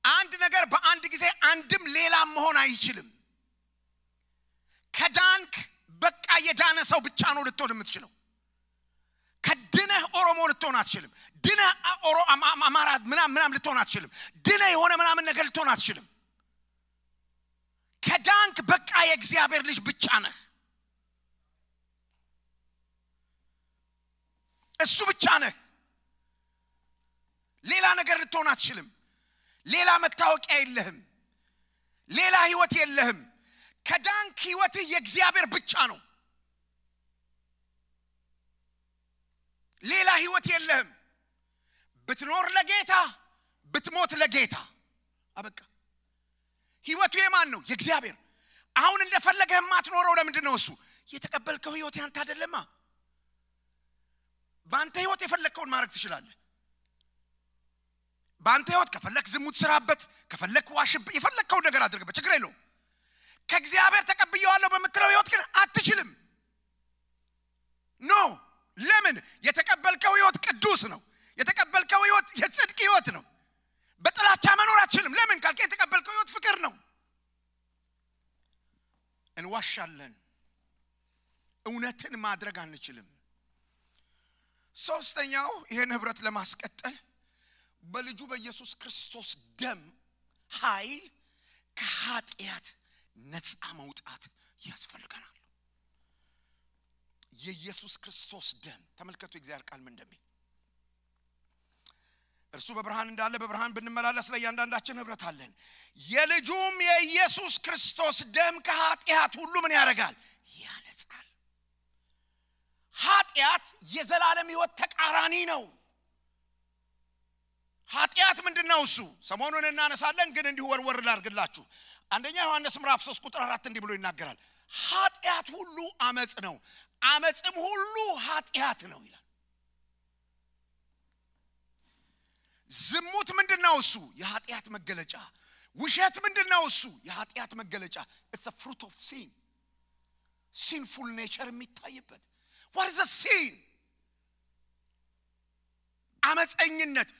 አንድ ነገር በአንድ ጊዜ አንድም ሌላም መሆን አይችልም። ከዳንክ በቃ የዳነ ሰው ብቻ ነው ልትሆን የምትችለው። ከድነህ ኦሮሞ ልትሆን አትችልም። ድነህ አማራ ምናምን ልትሆን አትችልም። ድነህ የሆነ ምናምን ነገር ልትሆን አትችልም። ከዳንክ በቃ የእግዚአብሔር ልጅ ብቻ ነህ። እሱ ብቻ ነህ። ሌላ ነገር ልትሆን አትችልም። ሌላ መታወቂያ የለህም። ሌላ ህይወት የለህም። ከዳንክ ህይወትህ የእግዚአብሔር ብቻ ነው። ሌላ ህይወት የለህም። ብትኖር ለጌታ ብትሞት ለጌታ አበቃ። ህይወቱ የማን ነው? የእግዚአብሔር። አሁን እንደፈለገህ ማትኖረው ለምንድን ነው? እሱ የተቀበልከው ህይወት ያንተ አይደለማ። ባንተ ህይወት የፈለከውን ማድረግ ትችላለህ። ባንተ ህይወት ከፈለክ ዝሙት ስራበት፣ ከፈለክ ዋሽበት፣ የፈለከው ነገር አድርግበት፣ ችግር የለውም። ከእግዚአብሔር ተቀብያለሁ በምትለው ህይወት ግን አትችልም። ከዳንክ ህይወት የግድ የእግዚአብሔር ብቻ ነው። ሌላ ህይወት የለህም። ከእግዚአብሔር ተቀብያለሁ በምትለው ህይወት ግን አትችልም። ኖ ለምን የተቀበልከው ህይወት ቅዱስ ነው የተቀበልከው ህይወት የጽድቅ ህይወት ነው በጥላቻ መኖር አትችልም ለምን ካልከ የተቀበልከው ህይወት ፍቅር ነው እንዋሻለን እውነትን ማድረግ አንችልም ሶስተኛው ይሄን ህብረት ለማስቀጠል በልጁ በኢየሱስ ክርስቶስ ደም ኃይል ከኃጢአት ነፃ መውጣት ያስፈልገናል የኢየሱስ ክርስቶስ ደም ተመልከቱ እግዚአብሔር ቃል ምን እንደሚል እርሱ በብርሃን እንዳለ በብርሃን ብንመላለስ ለእያንዳንዳችን ህብረት አለን የልጁም የኢየሱስ ክርስቶስ ደም ከኃጢአት ሁሉ ምን ያደርጋል ያነጻል ኃጢአት የዘላለም ህይወት ተቃራኒ ነው ኃጢአት ምንድነው እሱ ሰሞኑን እናነሳለን ግን እንዲሁ ወርወር ላድርግላችሁ አንደኛ ዮሐንስ ምዕራፍ 3 ቁጥር 4 እንዲህ ብሎ ይናገራል ኃጢአት ሁሉ አመጽ ነው አመጽም ሁሉ ኃጢአት ነው ይላል ዝሙት ምንድነው እሱ የኃጢአት መገለጫ ውሸት ምንድነው እሱ የኃጢአት መገለጫ it's a fruit of sin sinful nature የሚታይበት what is a sin አመጽኝነት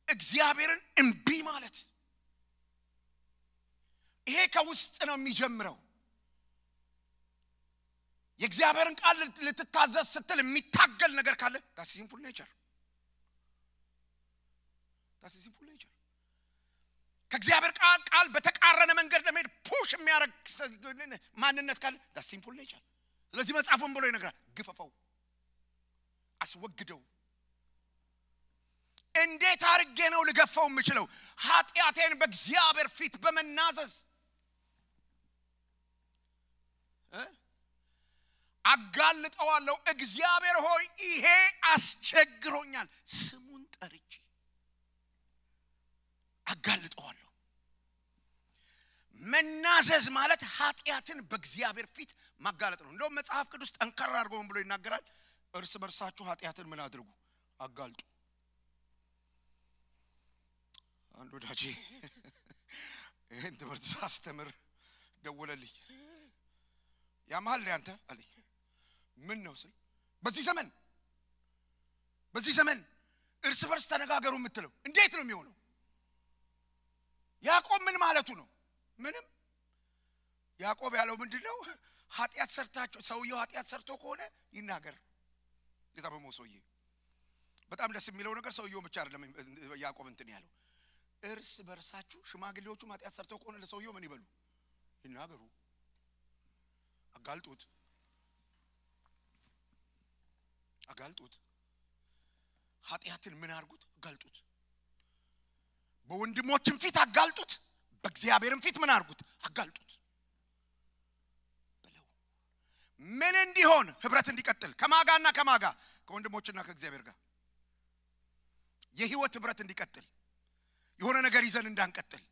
እግዚአብሔርን እንቢ ማለት ይሄ ከውስጥ ነው የሚጀምረው የእግዚአብሔርን ቃል ልትታዘዝ ስትል የሚታገል ነገር ካለ that's sinful nature that's sinful nature ከእግዚአብሔር ቃል በተቃረነ መንገድ ለመሄድ ፑሽ የሚያረግ ማንነት ካለ that's sinful nature ስለዚህ መጽሐፉን ብሎ ይነግራል ግፈፈው አስወግደው እንዴት አርጌ ነው ልገፈው የምችለው ኃጢአቴን በእግዚአብሔር ፊት በመናዘዝ አጋልጠዋለሁ እግዚአብሔር ሆይ ይሄ አስቸግሮኛል ስሙን ጠርቼ አጋልጠዋለሁ መናዘዝ ማለት ኃጢአትን በእግዚአብሔር ፊት ማጋለጥ ነው እንደውም መጽሐፍ ቅዱስ ጠንካራ አድርጎ ምን ብሎ ይናገራል እርስ በርሳችሁ ኃጢአትን ምን አድርጉ አጋልጡ አንዱ ዳጂ ይሄን ትምህርት ሳስተምር ደወለልኝ ያማል ያንተ አለኝ ምን ነው ስል በዚህ ዘመን እርስ በርስ ተነጋገሩ የምትለው እንዴት ነው የሚሆነው ያዕቆብ ምን ማለቱ ነው ምንም ያዕቆብ ያለው ምንድነው ኃጢአት ሰርታችሁ ሰውየው ኃጢአት ሰርቶ ከሆነ ይናገር ለታመመው ሰውዬ በጣም ደስ የሚለው ነገር ሰውየው ብቻ አይደለም ያዕቆብ እንትን ያለው እርስ በርሳችሁ ሽማግሌዎቹ ኃጢአት ሰርተው ከሆነ ለሰውየው ምን ይበሉ ይናገሩ አጋልጡት ኃጢአትን ምን አርጉት አጋልጡት በወንድሞችም ፊት አጋልጡት በእግዚአብሔርም ፊት ምን አርጉት አጋልጡት ብለው ምን እንዲሆን ህብረት እንዲቀጥል ከማጋና ከማጋ ከወንድሞችና ከእግዚአብሔር ጋር የህይወት ህብረት እንዲቀጥል የሆነ ነገር ይዘን እንዳንቀጥል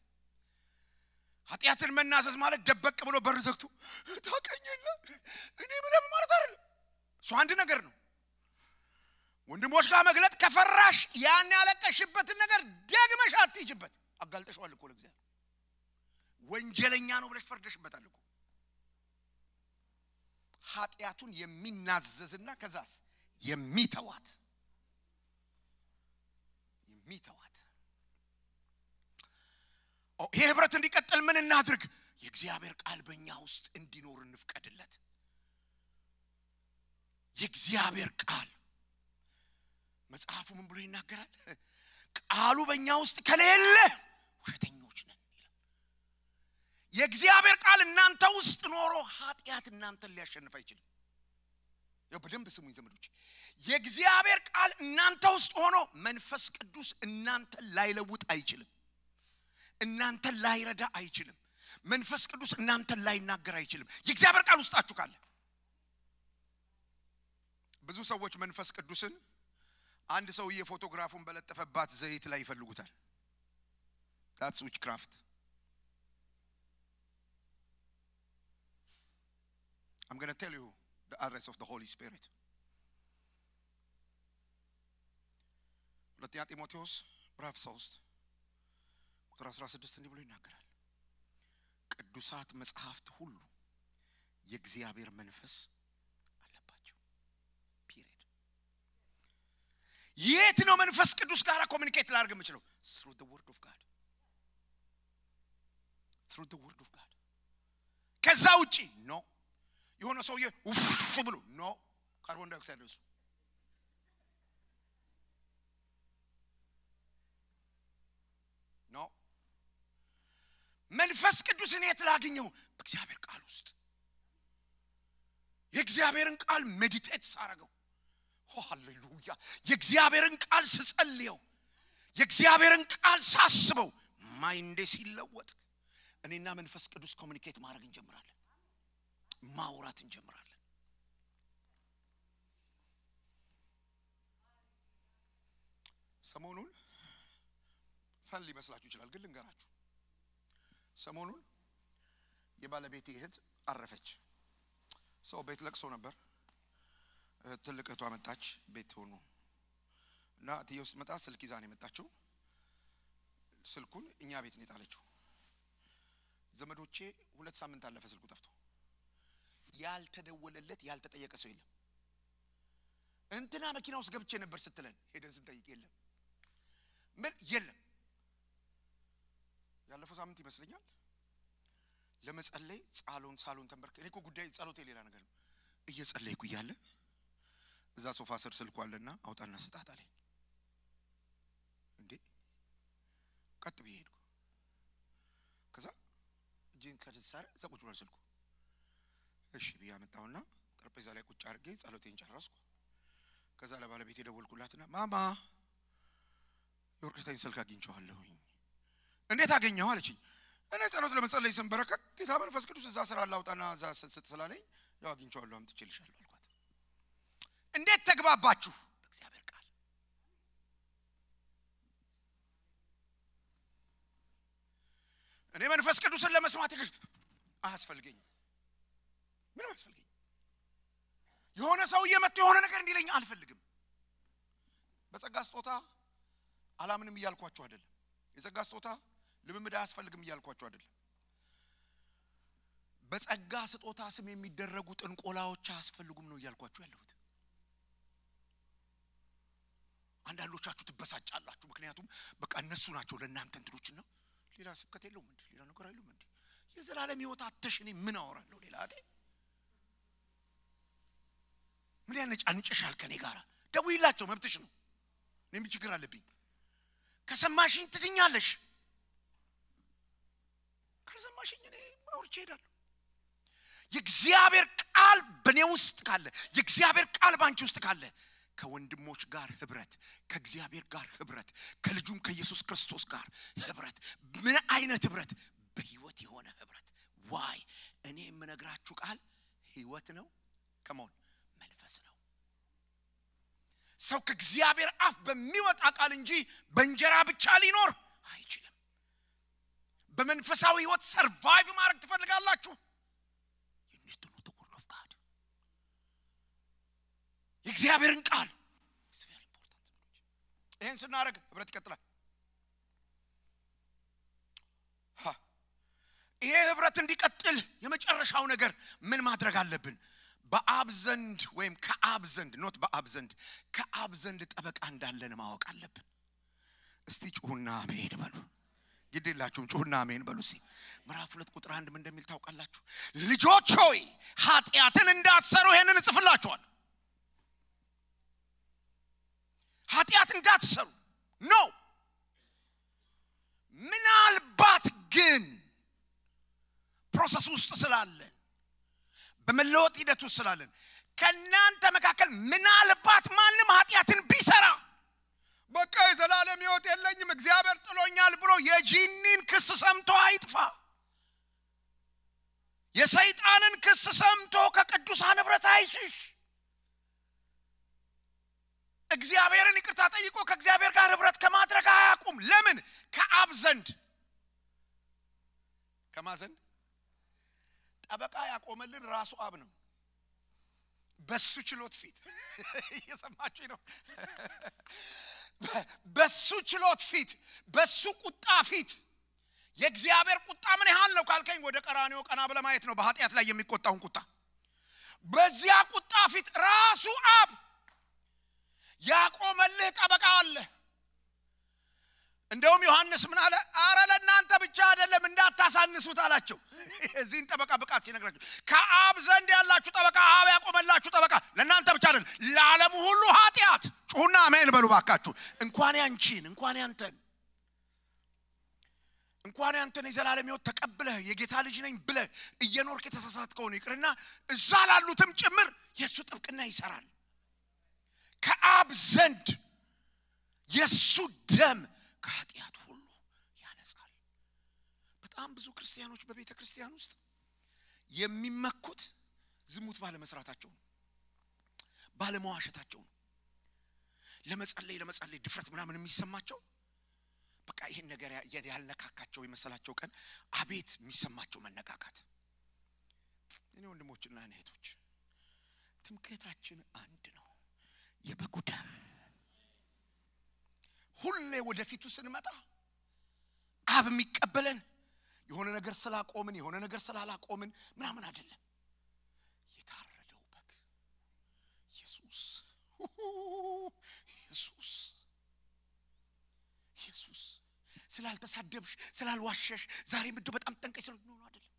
ኃጢአትን መናዘዝ ማለት ደበቅ ብሎ በር ዘግቶ ታቀኝና እኔ ምንም ማለት አይደለም እሱ አንድ ነገር ነው ወንድሞች ጋር መግለጥ ከፈራሽ ያን ያለቀሽበት ነገር ደግመሽ አትይጅበት አጋልጠሽዋል እኮ ለእግዚአብሔር ወንጀለኛ ነው ብለሽ ፈርደሽበታል እኮ ኃጢአቱን የሚናዘዝና ከዛስ የሚተዋት ይሄ ህብረት እንዲቀጥል ምን እናድርግ የእግዚአብሔር ቃል በእኛ ውስጥ እንዲኖር እንፍቀድለት የእግዚአብሔር ቃል መጽሐፉ ምን ብሎ ይናገራል ቃሉ በእኛ ውስጥ ከሌለ ውሸተኞች ነን ይላል የእግዚአብሔር ቃል እናንተ ውስጥ ኖሮ ኃጢአት እናንተን ሊያሸንፍ አይችልም በደንብ ስሙኝ ዘመዶች የእግዚአብሔር ቃል እናንተ ውስጥ ሆኖ መንፈስ ቅዱስ እናንተን ላይለውጥ አይችልም እናንተን ላይረዳ አይችልም መንፈስ ቅዱስ እናንተን ላይናገር አይችልም የእግዚአብሔር ቃል ውስጣችሁ ካለ ብዙ ሰዎች መንፈስ ቅዱስን አንድ ሰውዬ ፎቶግራፉን በለጠፈባት ዘይት ላይ ይፈልጉታል that's witchcraft I'm going to tell you the address of the Holy Spirit ሁለተኛ ጢሞቴዎስ ምዕራፍ 3 ቁጥር 16 እንዲህ ብሎ ይናገራል ቅዱሳት መጻሕፍት ሁሉ የእግዚአብሔር መንፈስ አለባቸው የት ነው መንፈስ ቅዱስ ጋር ኮሙኒኬት ላድርግ የምችለው? through the word of God through the word of God ከዛ ውጪ ነው የሆነ ሰውዬ ውፍ ብሎ ነው ካርቦን ዳይኦክሳይድ እሱ ነው መንፈስ ቅዱስን የት ላግኘው? በእግዚአብሔር ቃል ውስጥ የእግዚአብሔርን ቃል ሜዲቴት ሳረገው ሃሌሉያ የእግዚአብሔርን ቃል ስጸልየው የእግዚአብሔርን ቃል ሳስበው ማይንዴ ሲለወጥ እኔና መንፈስ ቅዱስ ኮሙኒኬት ማድረግ እንጀምራለን ማውራት እንጀምራለን ሰሞኑን ፈል ሊመስላችሁ ይችላል ግን ልንገራችሁ ሰሞኑን የባለቤቴ እህት አረፈች ሰው ቤት ለቅሶ ነበር ትልቅ እህቷ መጣች ቤት ሆኖ እና ትየውስ መጣ ስልክ ይዛ ነው የመጣችው ስልኩን እኛ ቤት ነው የጣለችው ዘመዶቼ 2 ሳምንት አለፈ ስልኩ ጠፍቶ ያልተደወለለት ያልተጠየቀ ሰው የለም እንትና መኪና ውስጥ ገብቼ ነበር ስትለን ሄደን ስንጠይቅ የለም ምን የለም ያለፈው ሳምንት ይመስለኛል ለመጸለይ ሳሎን ተንበርክ እኔ እኮ ጉዳይ ጸሎቴ ሌላ ነገር ነው እየጸለይኩ ይያለ እዛ ሶፋ ስር ስልኩ አለና አውጣና ስጣት አለኝ እንዴ ቀጥ ብዬ ሄድኩ ከዛ ጂን ከደሳረ ዘቁጭ ብሎ ስልኩ እሺ ብዬ አመጣውና ጠረጴዛ ላይ ቁጭ አድርጌ ጸሎቴን ጨረስኩ ከዛ ለባለቤቴ ደወልኩላትና ማማ የወርቅሽታይን ስልክ አግኝቼዋለሁኝ እንዴት አገኘው አለችኝ እኔ ጸሎት ለመጸለይ ሰንበረከት ጌታ መንፈስ ቅዱስ እዛ ስራ አላውጣና እዛ ስትስላለኝ ያው አግኝቼዋለሁ አምጥቼልሻለሁ አልኳት እንዴት ተግባባችሁ በእግዚአብሔር ቃል እኔ መንፈስ ቅዱስን ለመስማት ይግል አያስፈልገኝ ምን አያስፈልገኝ የሆነ ሰው እየመጣ የሆነ ነገር እንዲለኝ አልፈልግም በጸጋ ስጦታ አላምንም ይያልኳችሁ አይደለም የጸጋ ስጦታ ልምምድ አያስፈልግም ይያልኳችሁ አይደለም በጸጋ ስጦታ ስም የሚደረጉ ጥንቆላዎች አያስፈልጉም ነው ይያልኳችሁ ያለሁት አንዳንዶቻችሁ ትበሳጫላችሁ ምክንያቱም በቃ እነሱ ናቸው ለእናንተ እንትዶችና ሌላ ስብከት የለውም እንዴ ሌላ ነገር አይሉም እንዴ የዘላለም ሕይወት አተሽ እኔ ምን አወራለሁ ሌላ አጤ ምን ያነጫንጭሻል ከኔ ጋር ደውይላቸው መብትሽ ነው እኔም ችግር አለብኝ ከሰማሽኝ ትድኛለሽ ካልሰማሽኝ እኔ አውርቼ ሄዳለሁ የእግዚአብሔር ቃል በኔ ውስጥ ካለ የእግዚአብሔር ቃል ባንቺ ውስጥ ካለ ከወንድሞች ጋር ህብረት ከእግዚአብሔር ጋር ህብረት ከልጁም ከኢየሱስ ክርስቶስ ጋር ህብረት ምን አይነት ህብረት በህይወት የሆነ ህብረት ዋይ እኔ የምነግራችሁ ቃል ህይወት ነው ከመሆን መንፈስ ነው ሰው ከእግዚአብሔር አፍ በሚወጣ ቃል እንጂ በእንጀራ ብቻ ሊኖር አይችልም በመንፈሳዊ ህይወት ሰርቫይቭ ማድረግ ትፈልጋላችሁ you need to know the word of God የእግዚአብሔርን ቃል is very important ይሄን ስናደርግ ህብረት ይቀጥላል ይሄ ህብረት እንዲቀጥል የመጨረሻው ነገር ምን ማድረግ አለብን በአብ ዘንድ ወይም ከአብ ዘንድ ኖት በአብ ዘንድ ከአብ ዘንድ ጠበቃ እንዳለን ማወቅ አለብን እስቲ ጩሁና አሜን በሉ ግዴላችሁም ጩሁና አሜን በሉ እስቲ ምዕራፍ 2 ቁጥር 1 ምን እንደሚል ታውቃላችሁ ልጆች ሆይ ኃጢአትን እንዳትሰሩ ይሄንን እጽፍላችኋለሁ ኃጢአት እንዳትሰሩ ነው ምናልባት ግን ፕሮሰስ ውስጥ ስላለን በመለወጥ ሂደት ውስጥ ስላለን ከናንተ መካከል ምናልባት ማንም ኃጢአትን ቢሰራ በቃ የዘላለም ሕይወት የለኝም እግዚአብሔር ጥሎኛል ብሎ የጂኒን ክስ ሰምቶ አይጥፋ የሰይጣንን ክስ ሰምቶ ከቅዱሳን ህብረት አይሽሽ እግዚአብሔርን ይቅርታ ጠይቆ ከእግዚአብሔር ጋር ህብረት ከማድረግ አያቁም ለምን ከአብ ዘንድ ከማዘንድ ጠበቃ ያቆመልን ራሱ አብ ነው በሱ ችሎት ፊት እየሰማችሁ ነው በሱ ችሎት ፊት በሱ ቁጣ ፊት የእግዚአብሔር ቁጣ ምን ያህል ነው ካልከኝ ወደ ቀራንዮ ቀና ብለ ማየት ነው በኃጢአት ላይ የሚቆጣውን ቁጣ በዚያ ቁጣ ፊት ራሱ አብ ያቆመልህ ጠበቃ አለ። እንደውም ዮሐንስ ምን አለ? አረ ለእናንተ ብቻ አይደለም እንዳታሳንሱት አላቸው። እዚህን ጠበቃ ብቃት ሲነግራቸው ከአብ ዘንድ ያላችሁ ጠበቃ፣ አብ ያቆመላችሁ ጠበቃ ለእናንተ ብቻ አይደለም ለዓለሙ ሁሉ ኃጢአት። ጩኹና አሜን በሉ ባካችሁ። እንኳን ያንቺን እንኳን ያንተን የዘላለም ሕይወት ተቀብለህ የጌታ ልጅ ነኝ ብለህ እየኖርክ የተሳሳትከው ነው ይቅርና እዛ ላሉትም ጭምር የሱ ጥብቅና ይሰራል። ከአብ ዘንድ የሱ ደም ከኃጢአት ሁሉ ያነጻል። በጣም ብዙ ክርስቲያኖች በቤተ ክርስቲያን ውስጥ የሚመኩት ዝሙት ባለመስራታቸው ነው፣ ባለመዋሸታቸው ነው። ለመጸለይ ድፍረት ምናምን የሚሰማቸው በቃ ይሄን ነገር ያልነካካቸው የመሰላቸው ቀን አቤት የሚሰማቸው መነካካት። እኔ ወንድሞችና እህቶች ትምክህታችን አንድ ነው፣ የበጉ ደም። ሁሌ ወደፊቱ ስንመጣ አብ የሚቀበለን የሆነ ነገር ስላቆምን የሆነ ነገር ስላላቆምን ምናምን አይደለም። የታረደው በግ ኢየሱስ ስላልተሳደብሽ ስላልዋሸሽ ዛሬ ምድር በጣም ጠንቀሽ ስለሆነ ነው አይደለም።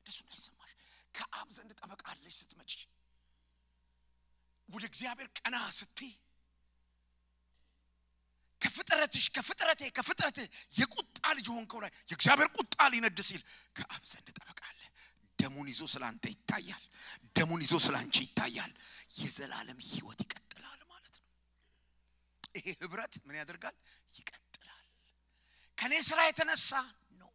ደሱ እንዳይሰማሽ ከአብ ዘንድ ጠበቃ አለሽ። ስትመጪ ወደ እግዚአብሔር ቀና ስትይ ከፍጥረቴ የቁጣ ልጅ ሆንከው ላይ የእግዚአብሔር ቁጣ ሊነድ ሲል ከአብ ዘንድ ጠበቃ አለ። ደሙን ይዞ ስላንተ ይታያል፣ ደሙን ይዞ ስላንቺ ይታያል። የዘላለም ሕይወት ይቀጥላል ማለት ነው። ይሄ ህብረት ምን ያደርጋል? ይቀጥላል። ከኔ ስራ የተነሳ ነው።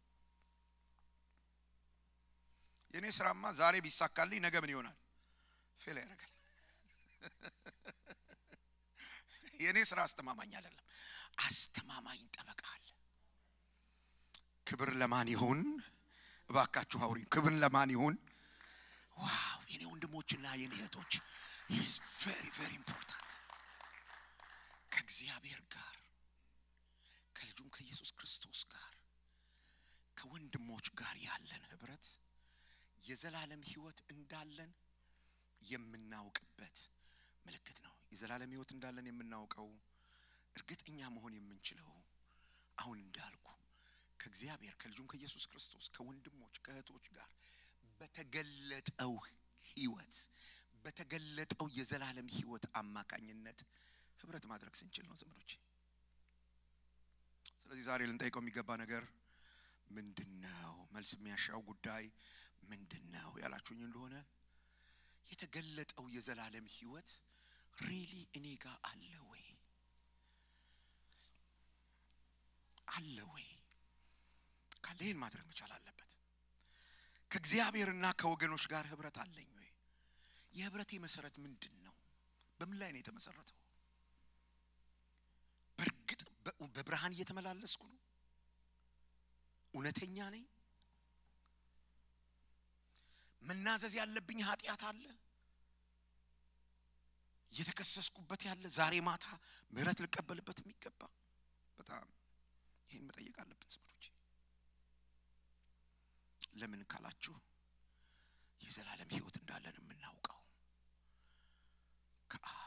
የኔ ስራማ ዛሬ ቢሳካልኝ ነገ ምን ይሆናል? ፌል ያደርጋል። የኔ ስራ አስተማማኝ አይደለም። አስተማማኝ ጠበቃ አለ። ክብር ለማን ይሁን? እባካችሁ አውሪ። ክብር ለማን ይሁን? ዋው! የኔ ወንድሞችና የኔ እህቶች is very very important። ከእግዚአብሔር ጋር ከልጁም ከኢየሱስ ክርስቶስ ጋር ከወንድሞች ጋር ያለን ህብረት የዘላለም ሕይወት እንዳለን የምናውቅበት ምልክት ነው። የዘላለም ሕይወት እንዳለን የምናውቀው እርግጠኛ መሆን የምንችለው አሁን እንዳልኩ ከእግዚአብሔር ከልጁም ከኢየሱስ ክርስቶስ ከወንድሞች ከእህቶች ጋር በተገለጠው ሕይወት በተገለጠው የዘላለም ሕይወት አማካኝነት ህብረት ማድረግ ስንችል ነው ዘመዶች። ስለዚህ ዛሬ ልንጠይቀው የሚገባ ነገር ምንድነው? መልስ የሚያሻው ጉዳይ ምንድነው ያላችሁኝ እንደሆነ የተገለጠው የዘላለም ሕይወት ሪሊ እኔ ጋር አለ ወይ? ካለን ማድረግ መቻል አለበት። ከእግዚአብሔርና ከወገኖች ጋር ህብረት አለኝ ወይ? የህብረቴ መሰረት ምንድነው? በምን ላይ ነው የተመሰረተው? በርግጥ በብርሃን እየተመላለስኩ ነው? እውነተኛ ነኝ? መናዘዝ ያለብኝ ኃጢአት አለ? እየተከሰስኩበት ያለ ዛሬ ማታ ምህረት ልቀበልበት የሚገባ? በጣም ይሄን መጠየቅ አለብን ሰዎች። ለምን ካላችሁ የዘላለም ሕይወት እንዳለን የምናውቀው ከአብ